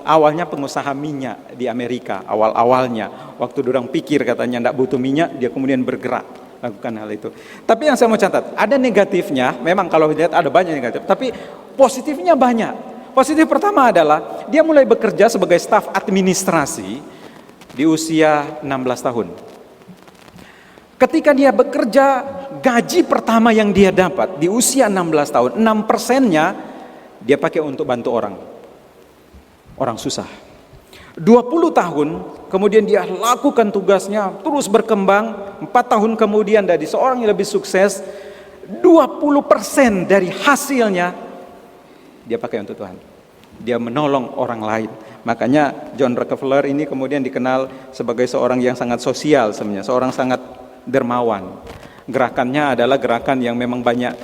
awalnya pengusaha minyak di Amerika, awal-awalnya. Waktu orang pikir katanya tidak butuh minyak, dia kemudian bergerak lakukan hal itu. Tapi yang saya mau catat, ada negatifnya, memang kalau lihat ada banyak negatif, tapi positifnya banyak. Positif pertama adalah dia mulai bekerja sebagai staf administrasi di usia 16 tahun. Ketika dia bekerja, gaji pertama yang dia dapat di usia 16 tahun, 6%-nya dia pakai untuk bantu orang susah. 20 tahun, kemudian dia lakukan tugasnya, terus berkembang. 4 tahun kemudian dari seorang yang lebih sukses, 20% dari hasilnya dia pakai untuk Tuhan. Dia menolong orang lain. Makanya John Rockefeller ini kemudian dikenal sebagai seorang yang sangat sosial sebenarnya, seorang sangat dermawan. Gerakannya adalah gerakan yang memang banyak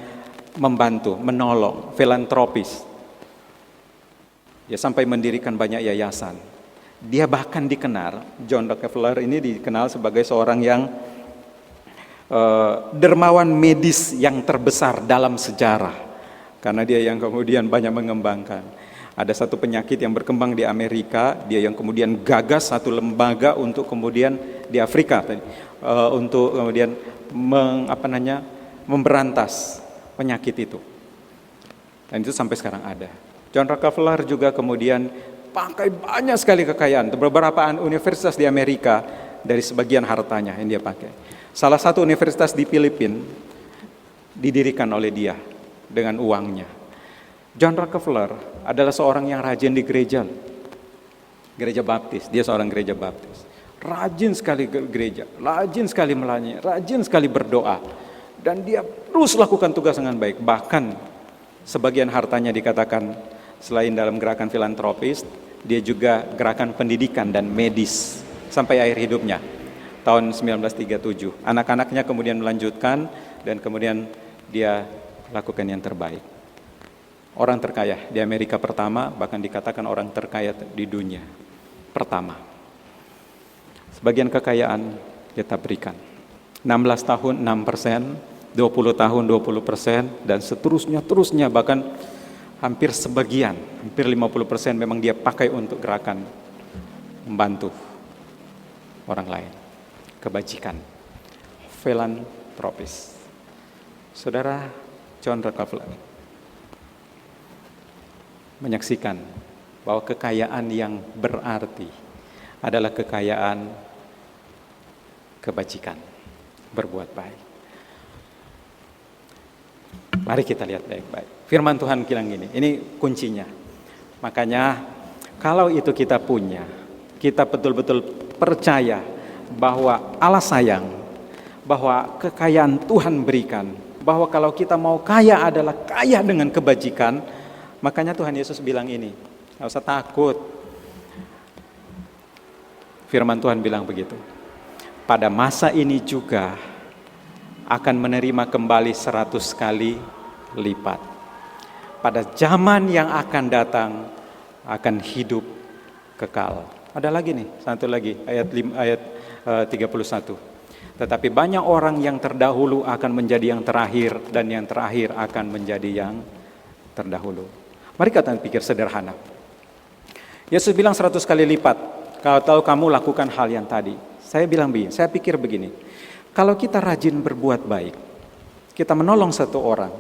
membantu, menolong, filantropis. Dia sampai mendirikan banyak yayasan. Dia bahkan dikenal, John Rockefeller ini dikenal sebagai seorang yang dermawan medis yang terbesar dalam sejarah. Karena dia yang kemudian banyak mengembangkan. Ada satu penyakit yang berkembang di Amerika, dia yang kemudian gagas satu lembaga untuk kemudian di Afrika untuk kemudian memberantas penyakit itu. Dan itu sampai sekarang ada. John Rockefeller juga kemudian pakai banyak sekali kekayaan. Beberapa universitas di Amerika dari sebagian hartanya yang dia pakai. Salah satu universitas di Filipina didirikan oleh dia dengan uangnya. John Rockefeller adalah seorang yang rajin di gereja Baptis. Dia seorang gereja Baptis. Rajin sekali ke gereja, rajin sekali melayani, rajin sekali berdoa. Dan dia terus lakukan tugas dengan baik. Bahkan sebagian hartanya dikatakan selain dalam gerakan filantropis, dia juga gerakan pendidikan dan medis sampai akhir hidupnya tahun 1937. Anak-anaknya kemudian melanjutkan dan kemudian dia lakukan yang terbaik. Orang terkaya di Amerika pertama, bahkan dikatakan orang terkaya di dunia pertama. Sebagian kekayaan kita berikan. 16 tahun 6%, 20 tahun 20%, dan terusnya, bahkan hampir sebagian, hampir 50% memang dia pakai untuk gerakan membantu orang lain. Kebajikan, filantropis. Saudara John Rockefeller menyaksikan bahwa kekayaan yang berarti adalah kekayaan kebajikan, berbuat baik. Mari kita lihat baik-baik. Firman Tuhan bilang ini kuncinya. Makanya kalau itu kita punya, kita betul-betul percaya bahwa Allah sayang, bahwa kekayaan Tuhan berikan, bahwa kalau kita mau kaya adalah kaya dengan kebajikan. Makanya Tuhan Yesus bilang ini, gak usah takut. Firman Tuhan bilang begitu. Pada masa ini juga akan menerima kembali 100 kali lipat. Pada zaman yang akan datang akan hidup kekal. Ada lagi nih, satu lagi ayat 31. Tetapi banyak orang yang terdahulu akan menjadi yang terakhir, dan yang terakhir akan menjadi yang terdahulu. Mari kita pikir sederhana. Yesus bilang 100 kali lipat. Kalau kamu lakukan hal yang tadi. Saya bilang begini, saya pikir begini. Kalau kita rajin berbuat baik, kita menolong satu orang,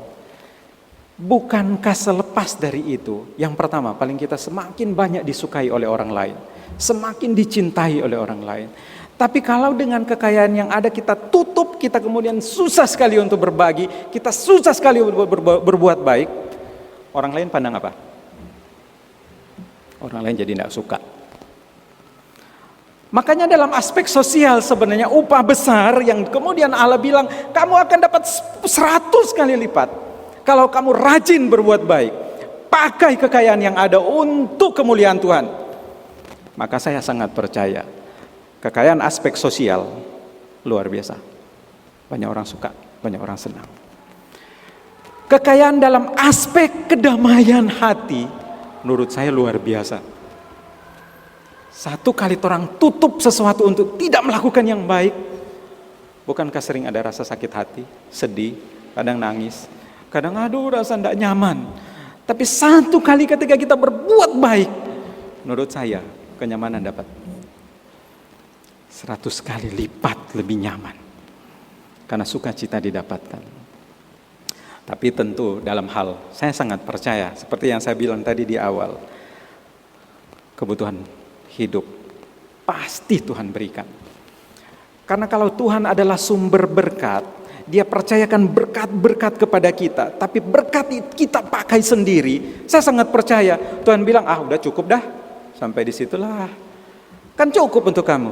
bukankah selepas dari itu, yang pertama, paling kita semakin banyak disukai oleh orang lain, semakin dicintai oleh orang lain. Tapi kalau dengan kekayaan yang ada kita tutup, kita kemudian susah sekali untuk berbagi, kita susah sekali berbuat baik, orang lain pandang apa? Orang lain jadi tidak suka. Makanya dalam aspek sosial sebenarnya upah besar yang kemudian Allah bilang kamu akan dapat 100 kali lipat kalau kamu rajin berbuat baik, pakai kekayaan yang ada untuk kemuliaan Tuhan. Maka saya sangat percaya kekayaan aspek sosial luar biasa. Banyak orang suka, banyak orang senang. Kekayaan dalam aspek kedamaian hati menurut saya luar biasa. Satu kali orang tutup sesuatu untuk tidak melakukan yang baik, bukankah sering ada rasa sakit hati, sedih, kadang nangis, kadang aduh rasa tidak nyaman. Tapi satu kali ketika kita berbuat baik, menurut saya kenyamanan dapat 100 kali lipat lebih nyaman, karena sukacita didapatkan. Tapi tentu dalam hal, saya sangat percaya, seperti yang saya bilang tadi di awal, kebutuhan hidup pasti Tuhan berikan. Karena kalau Tuhan adalah sumber berkat, Dia percayakan berkat-berkat kepada kita, tapi berkat kita pakai sendiri. Saya sangat percaya Tuhan bilang, udah cukup dah, sampai di situlah, kan cukup untuk kamu.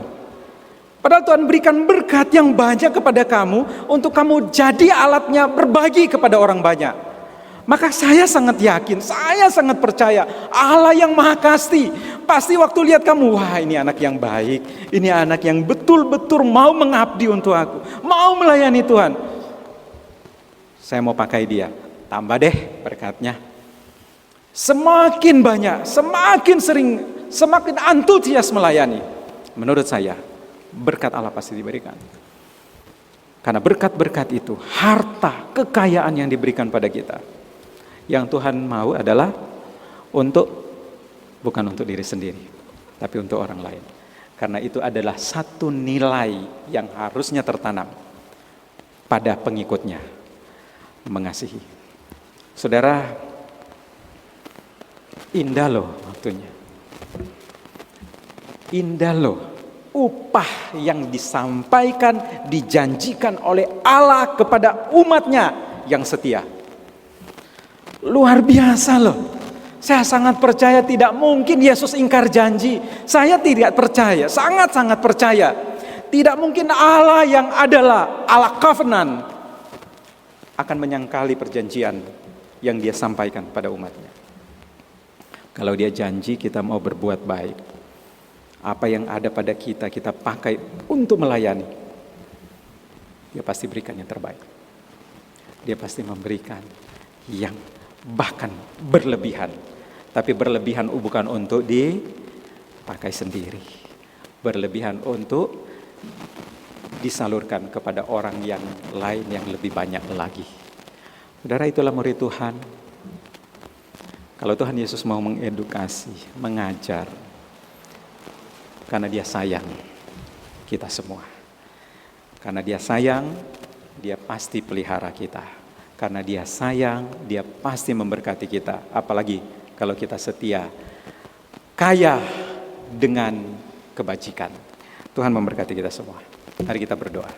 Padahal Tuhan berikan berkat yang banyak kepada kamu untuk kamu jadi alatnya berbagi kepada orang banyak. Maka saya sangat yakin, saya sangat percaya Allah yang Maha Kasih pasti waktu lihat kamu, wah ini anak yang baik, ini anak yang betul-betul mau mengabdi untuk aku, mau melayani Tuhan. Saya mau pakai dia, tambah deh berkatnya. Semakin banyak, semakin sering, semakin antusias melayani. Menurut saya, berkat Allah pasti diberikan. Karena berkat-berkat itu, harta, kekayaan yang diberikan pada kita. Yang Tuhan mau adalah bukan untuk diri sendiri, tapi untuk orang lain. Karena itu adalah satu nilai yang harusnya tertanam pada pengikutnya, mengasihi. Saudara, indah loh waktunya. Indah loh upah yang disampaikan, dijanjikan oleh Allah kepada umatnya yang setia. Luar biasa loh. Saya sangat percaya tidak mungkin Yesus ingkar janji. Saya tidak percaya, sangat-sangat percaya. Tidak mungkin Allah yang adalah Allah covenant akan menyangkali perjanjian yang Dia sampaikan pada umatnya. Kalau Dia janji kita mau berbuat baik, apa yang ada pada kita, kita pakai untuk melayani, Dia pasti berikan yang terbaik. Dia pasti memberikan yang bahkan berlebihan. Tapi berlebihan bukan untuk dipakai sendiri. Berlebihan untuk disalurkan kepada orang yang lain yang lebih banyak lagi. Saudara, itulah murid Tuhan. Kalau Tuhan Yesus mau mengedukasi, mengajar, karena Dia sayang kita semua. Karena Dia sayang, Dia pasti pelihara kita. Karena Dia sayang, Dia pasti memberkati kita. Apalagi kalau kita setia, kaya dengan kebajikan. Tuhan memberkati kita semua. Mari kita berdoa.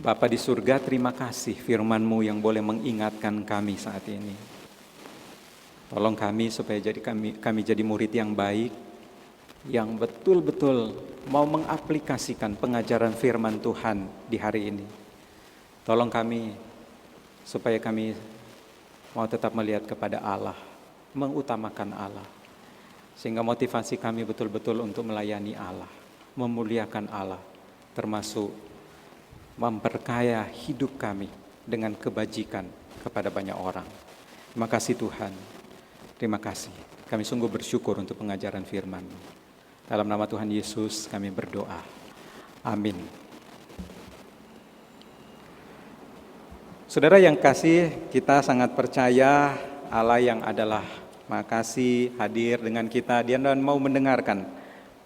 Bapa di surga, terima kasih firman-Mu yang boleh mengingatkan kami saat ini. Tolong kami supaya kami jadi murid yang baik, yang betul-betul mau mengaplikasikan pengajaran firman Tuhan di hari ini. Tolong kami supaya kami mau tetap melihat kepada Allah, mengutamakan Allah. Sehingga motivasi kami betul-betul untuk melayani Allah, memuliakan Allah, termasuk memperkaya hidup kami dengan kebajikan kepada banyak orang. Terima kasih Tuhan, terima kasih. Kami sungguh bersyukur untuk pengajaran firman-Mu. Dalam nama Tuhan Yesus kami berdoa. Amin. Saudara yang kasih, kita sangat percaya Allah yang adalah Maha Kasih hadir dengan kita. Dia mau mendengarkan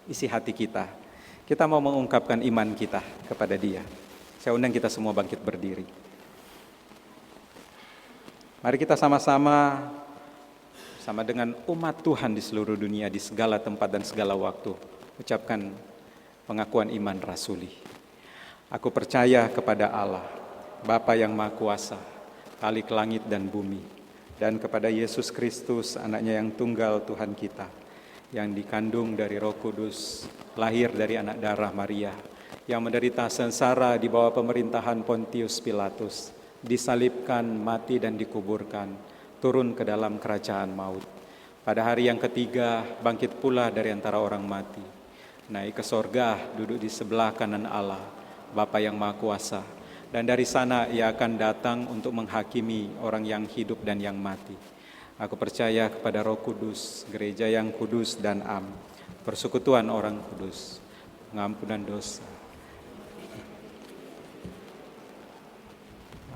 isi hati kita. Kita mau mengungkapkan iman kita kepada Dia. Saya undang kita semua bangkit berdiri. Mari kita sama-sama sama dengan umat Tuhan di seluruh dunia, di segala tempat dan segala waktu, ucapkan pengakuan iman rasuli. Aku percaya kepada Allah, Bapa yang Maha Kuasa, Khalik langit dan bumi, dan kepada Yesus Kristus, anaknya yang tunggal Tuhan kita, yang dikandung dari Roh Kudus, lahir dari anak darah Maria, yang menderita sengsara di bawah pemerintahan Pontius Pilatus, disalibkan, mati dan dikuburkan, turun ke dalam kerajaan maut. Pada hari yang ketiga, bangkit pula dari antara orang mati, naik ke sorga, duduk di sebelah kanan Allah, Bapa yang Maha Kuasa, dan dari sana Ia akan datang untuk menghakimi orang yang hidup dan yang mati. Aku percaya kepada Roh Kudus, gereja yang kudus dan am, persekutuan orang kudus, pengampunan dosa.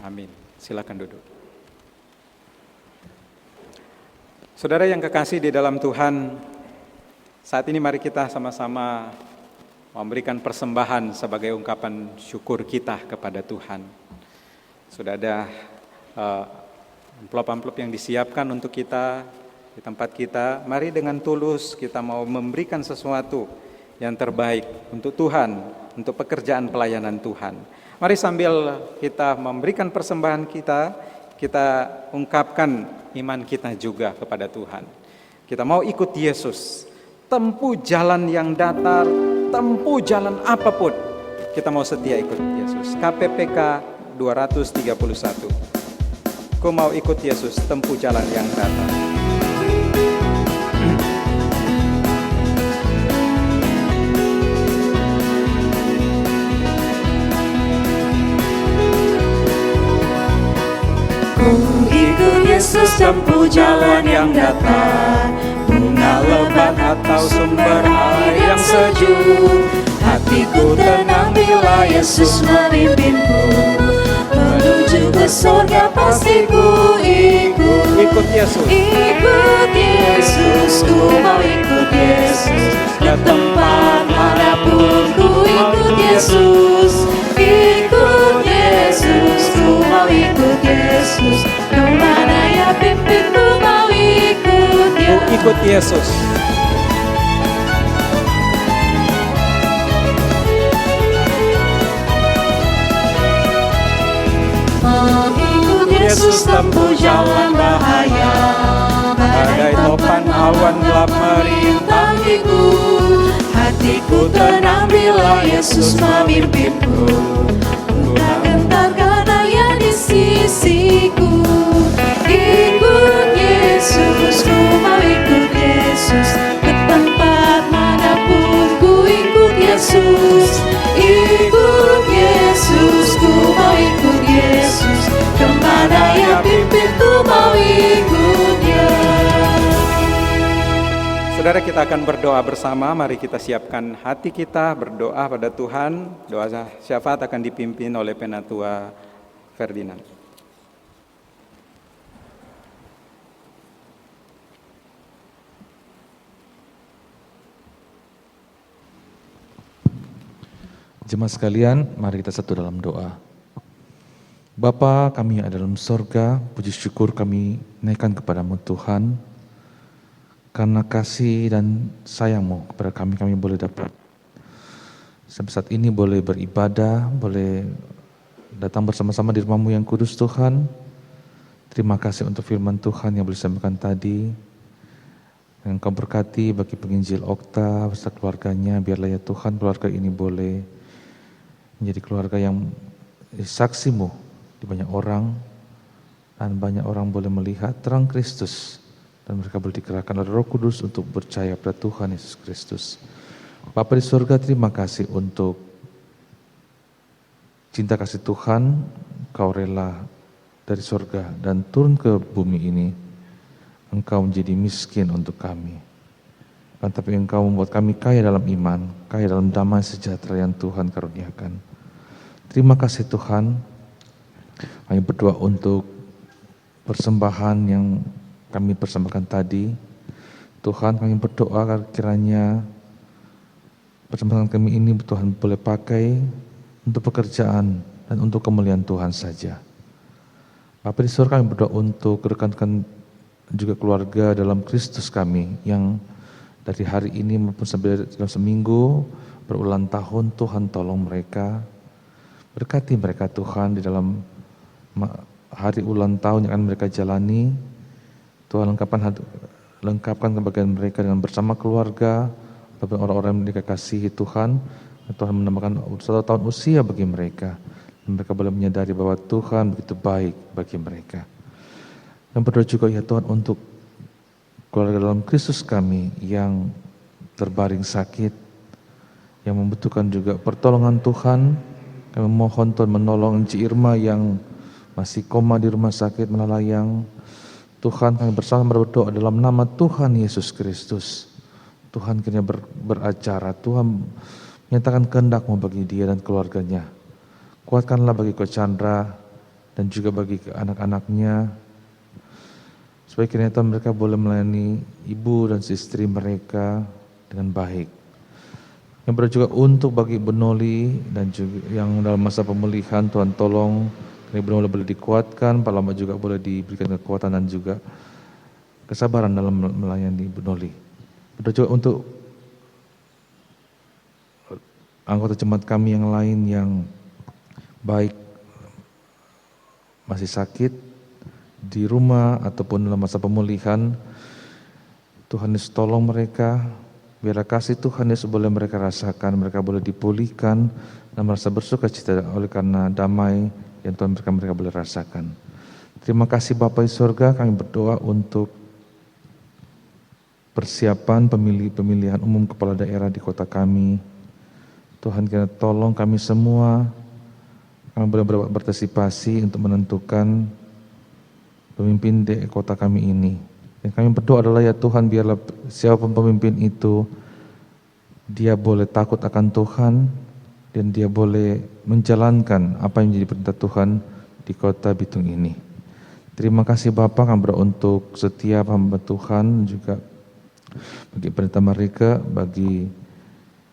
Amin. Silakan duduk. Saudara yang kekasih di dalam Tuhan, saat ini mari kita sama-sama memberikan persembahan sebagai ungkapan syukur kita kepada Tuhan. Sudah ada amplop-amplop yang disiapkan untuk kita di tempat kita. Mari dengan tulus kita mau memberikan sesuatu yang terbaik untuk Tuhan, untuk pekerjaan pelayanan Tuhan. Mari sambil kita memberikan persembahan kita ungkapkan iman kita juga kepada Tuhan. Kita mau ikut Yesus, tempuh jalan yang datar, tempuh jalan apapun. Kita mau setia ikut Yesus. KPPK 231. Ku mau ikut Yesus, tempuh jalan yang datar. Ikut Yesus tempuh jalan yang datar, bunga lebat atau sumber air yang sejuk. Hatiku tenang bila Yesus memimpinku, menuju ke surga pasti ku ikut. Ikut Yesus. Ikut Yesus, ku mau ikut Yesus. Ke tempat manapun ku ikut Yesus. Ikut Yesus, ku mau ikut Yesus. Kemana ya pimpin, ku mau ikut Dia. Ku ikut Yesus. Mengikut Yesus tempuh jalan bahaya, badai topan awan gelap merintangiku. Hatiku tenang bila Yesus memimpinku, ku tak gentar karena Ia di sisiku. Ikut Yesus, ku mau ikut Yesus. Ke tempat manapun ku ikut Yesus. Ikut Yesus, ku mau Saudara, kita akan berdoa bersama. Mari kita siapkan hati kita berdoa pada Tuhan. Doa syafaat akan dipimpin oleh Penatua Ferdinand. Jemaat sekalian, mari kita satu dalam doa. Bapa kami yang ada dalam sorga, puji syukur kami naikkan kepadamu Tuhan, karena kasih dan sayang-Mu kepada kami boleh dapat sampai saat ini boleh beribadah, boleh datang bersama-sama di rumah-Mu yang kudus Tuhan. Terima kasih untuk firman Tuhan yang boleh disampaikan tadi. Yang Kau berkati bagi penginjil Okta beserta keluarganya, biarlah ya Tuhan keluarga ini boleh menjadi keluarga yang saksi-Mu di banyak orang, dan banyak orang boleh melihat terang Kristus, dan mereka boleh digerakkan oleh Roh Kudus untuk percaya pada Tuhan Yesus Kristus. Bapa di surga, terima kasih untuk cinta kasih Tuhan. Kau rela dari surga dan turun ke bumi ini. Engkau menjadi miskin untuk kami, tapi Engkau membuat kami kaya dalam iman, kaya dalam damai sejahtera yang Tuhan karuniakan. Terima kasih Tuhan. Kami berdoa untuk persembahan yang kami persembahkan tadi. Tuhan, kami berdoa agar kiranya persembahan kami ini Tuhan boleh pakai untuk pekerjaan dan untuk kemuliaan Tuhan saja. Bapa di surga, kami berdoa untuk rekan-rekan juga keluarga dalam Kristus kami yang dari hari ini maupun sampai dalam seminggu berulang tahun. Tuhan tolong mereka, berkati mereka Tuhan di dalam hari ulang tahun yang akan mereka jalani. Tuhan lengkapkan kebahagiaan mereka dengan bersama keluarga, ataupun orang-orang yang mereka kasihi Tuhan. Tuhan menambahkan 1 tahun usia bagi mereka, dan mereka boleh menyadari bahwa Tuhan begitu baik bagi mereka. Dan berdoa juga ya Tuhan untuk keluarga dalam Kristus kami yang terbaring sakit, yang membutuhkan juga pertolongan Tuhan. Kami mohon Tuhan menolong Encik Irma yang masih koma di rumah sakit melayang. Tuhan, kami bersama berdoa dalam nama Tuhan Yesus Kristus. Tuhan kiranya beracara, Tuhan menyatakan kehendak-Mu bagi dia dan keluarganya. Kuatkanlah bagi Ko Chandra dan juga bagi anak-anaknya, supaya kiranya Tuhan mereka boleh melayani ibu dan istri mereka dengan baik. Yang berdoa juga untuk bagi Benoli dan juga yang dalam masa pemulihan, Tuhan tolong ini benar-benar boleh dikuatkan, Pak Lama juga boleh diberikan kekuatan dan juga kesabaran dalam melayani Benoli. Berdoa juga untuk anggota jemaat kami yang lain yang baik masih sakit di rumah ataupun dalam masa pemulihan. Tuhan Yesus tolong mereka, biarlah kasih Tuhan Yesus boleh mereka rasakan, mereka boleh dipulihkan dan merasa bersuka cita oleh karena damai yang Tuhan mereka boleh rasakan. Terima kasih Bapa di surga, kami berdoa untuk persiapan pemilihan umum kepala daerah di kota kami. Tuhan kiranya tolong kami semua, kami boleh berpartisipasi untuk menentukan pemimpin di kota kami ini. Dan kami berdoa adalah ya Tuhan, biarlah siapapun pemimpin itu, dia boleh takut akan Tuhan, dan dia boleh menjalankan apa yang menjadi perintah Tuhan di kota Bitung ini. Terima kasih Bapak, kami berdoa untuk setiap hamba Tuhan, juga bagi pendeta mereka, bagi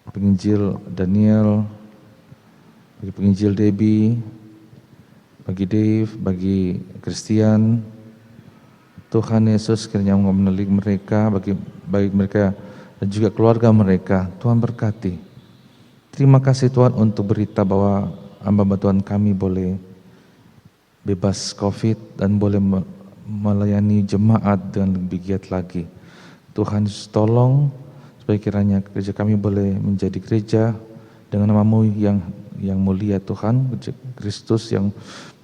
penginjil Daniel, bagi penginjil Debbie, bagi Dave, bagi Christian. Tuhan Yesus kiranya menelik mereka, bagi mereka dan juga keluarga mereka. Tuhan berkati. Terima kasih Tuhan untuk berita bahwa hamba Tuhan kami boleh bebas COVID dan boleh melayani jemaat dengan lebih giat lagi. Tuhan Yesus tolong supaya kiranya gereja kami boleh menjadi gereja dengan nama-Mu yang mulia Tuhan, Kristus yang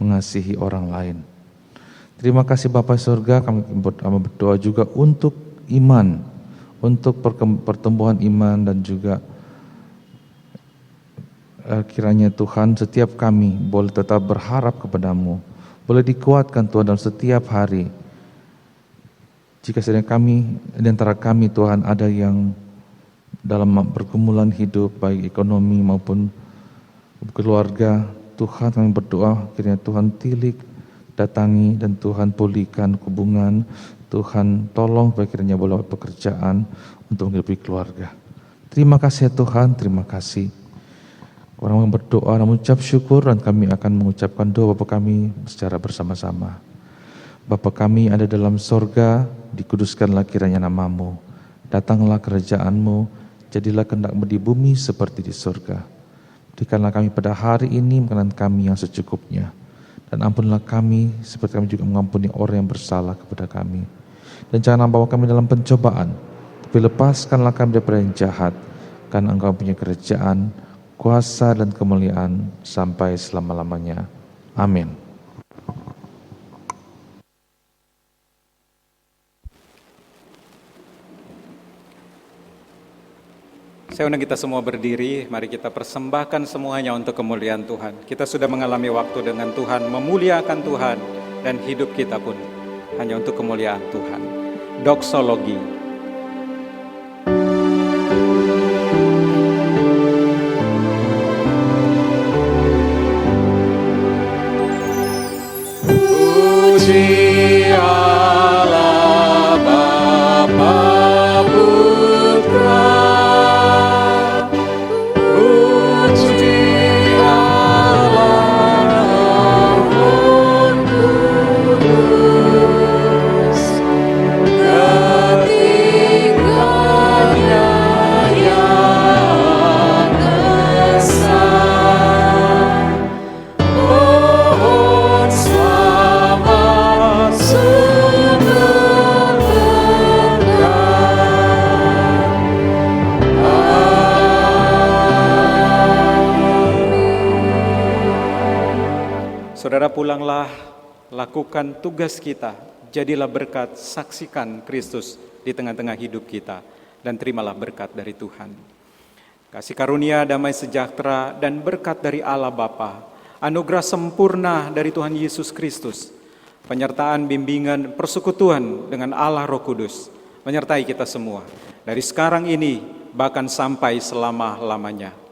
mengasihi orang lain. Terima kasih Bapa surga, kami berdoa juga untuk iman, untuk pertumbuhan iman dan juga kiranya Tuhan setiap kami boleh tetap berharap kepada-Mu, boleh dikuatkan Tuhan dalam setiap hari, Jika sedang kami, di antara kami Tuhan ada yang dalam pergumulan hidup, baik ekonomi maupun keluarga, Tuhan kami berdoa kiranya Tuhan tilik, datangi dan Tuhan pulihkan hubungan, Tuhan tolong supaya kiranya boleh pekerjaan untuk menghidupi keluarga. Terima kasih ya Tuhan, terima kasih. Orang berdoa dan mengucap syukur dan kami akan mengucapkan doa Bapa kami secara bersama-sama. Bapa kami ada dalam sorga, dikuduskanlah kiranya namamu. Datanglah kerajaan-Mu, jadilah kehendak-Mu di bumi seperti di sorga. Berikanlah kami pada hari ini makanan kami yang secukupnya. Dan ampunilah kami seperti kami juga mengampuni orang yang bersalah kepada kami. Dan jangan bawa kami dalam pencobaan, tapi lepaskanlah kami daripada yang jahat, karena Engkau punya kerajaan, kuasa dan kemuliaan sampai selama-lamanya. Amin. Saya undang kita semua berdiri, mari kita persembahkan semuanya untuk kemuliaan Tuhan. Kita sudah mengalami waktu dengan Tuhan, memuliakan Tuhan, dan hidup kita pun hanya untuk kemuliaan Tuhan. Doksologi. Puji Allah Bapa Putra, puji Allah Roh Kudus, ketiganya yang esa. Mohon selamat Saudara, pulanglah, lakukan tugas kita, jadilah berkat, saksikan Kristus di tengah-tengah hidup kita, dan terimalah berkat dari Tuhan. Kasih karunia, damai sejahtera, dan berkat dari Allah Bapa, anugerah sempurna dari Tuhan Yesus Kristus, penyertaan, bimbingan, persekutuan dengan Allah Roh Kudus, menyertai kita semua, dari sekarang ini, bahkan sampai selama-lamanya.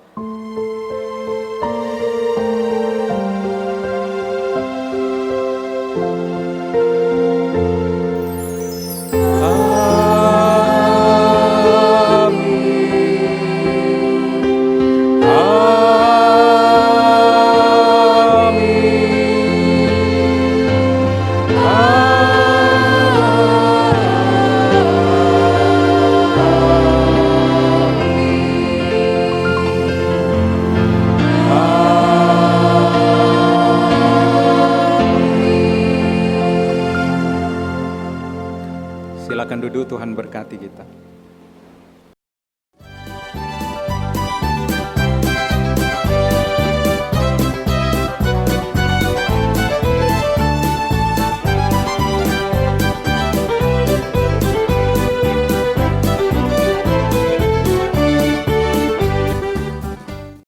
Silakan duduk, Tuhan berkati kita.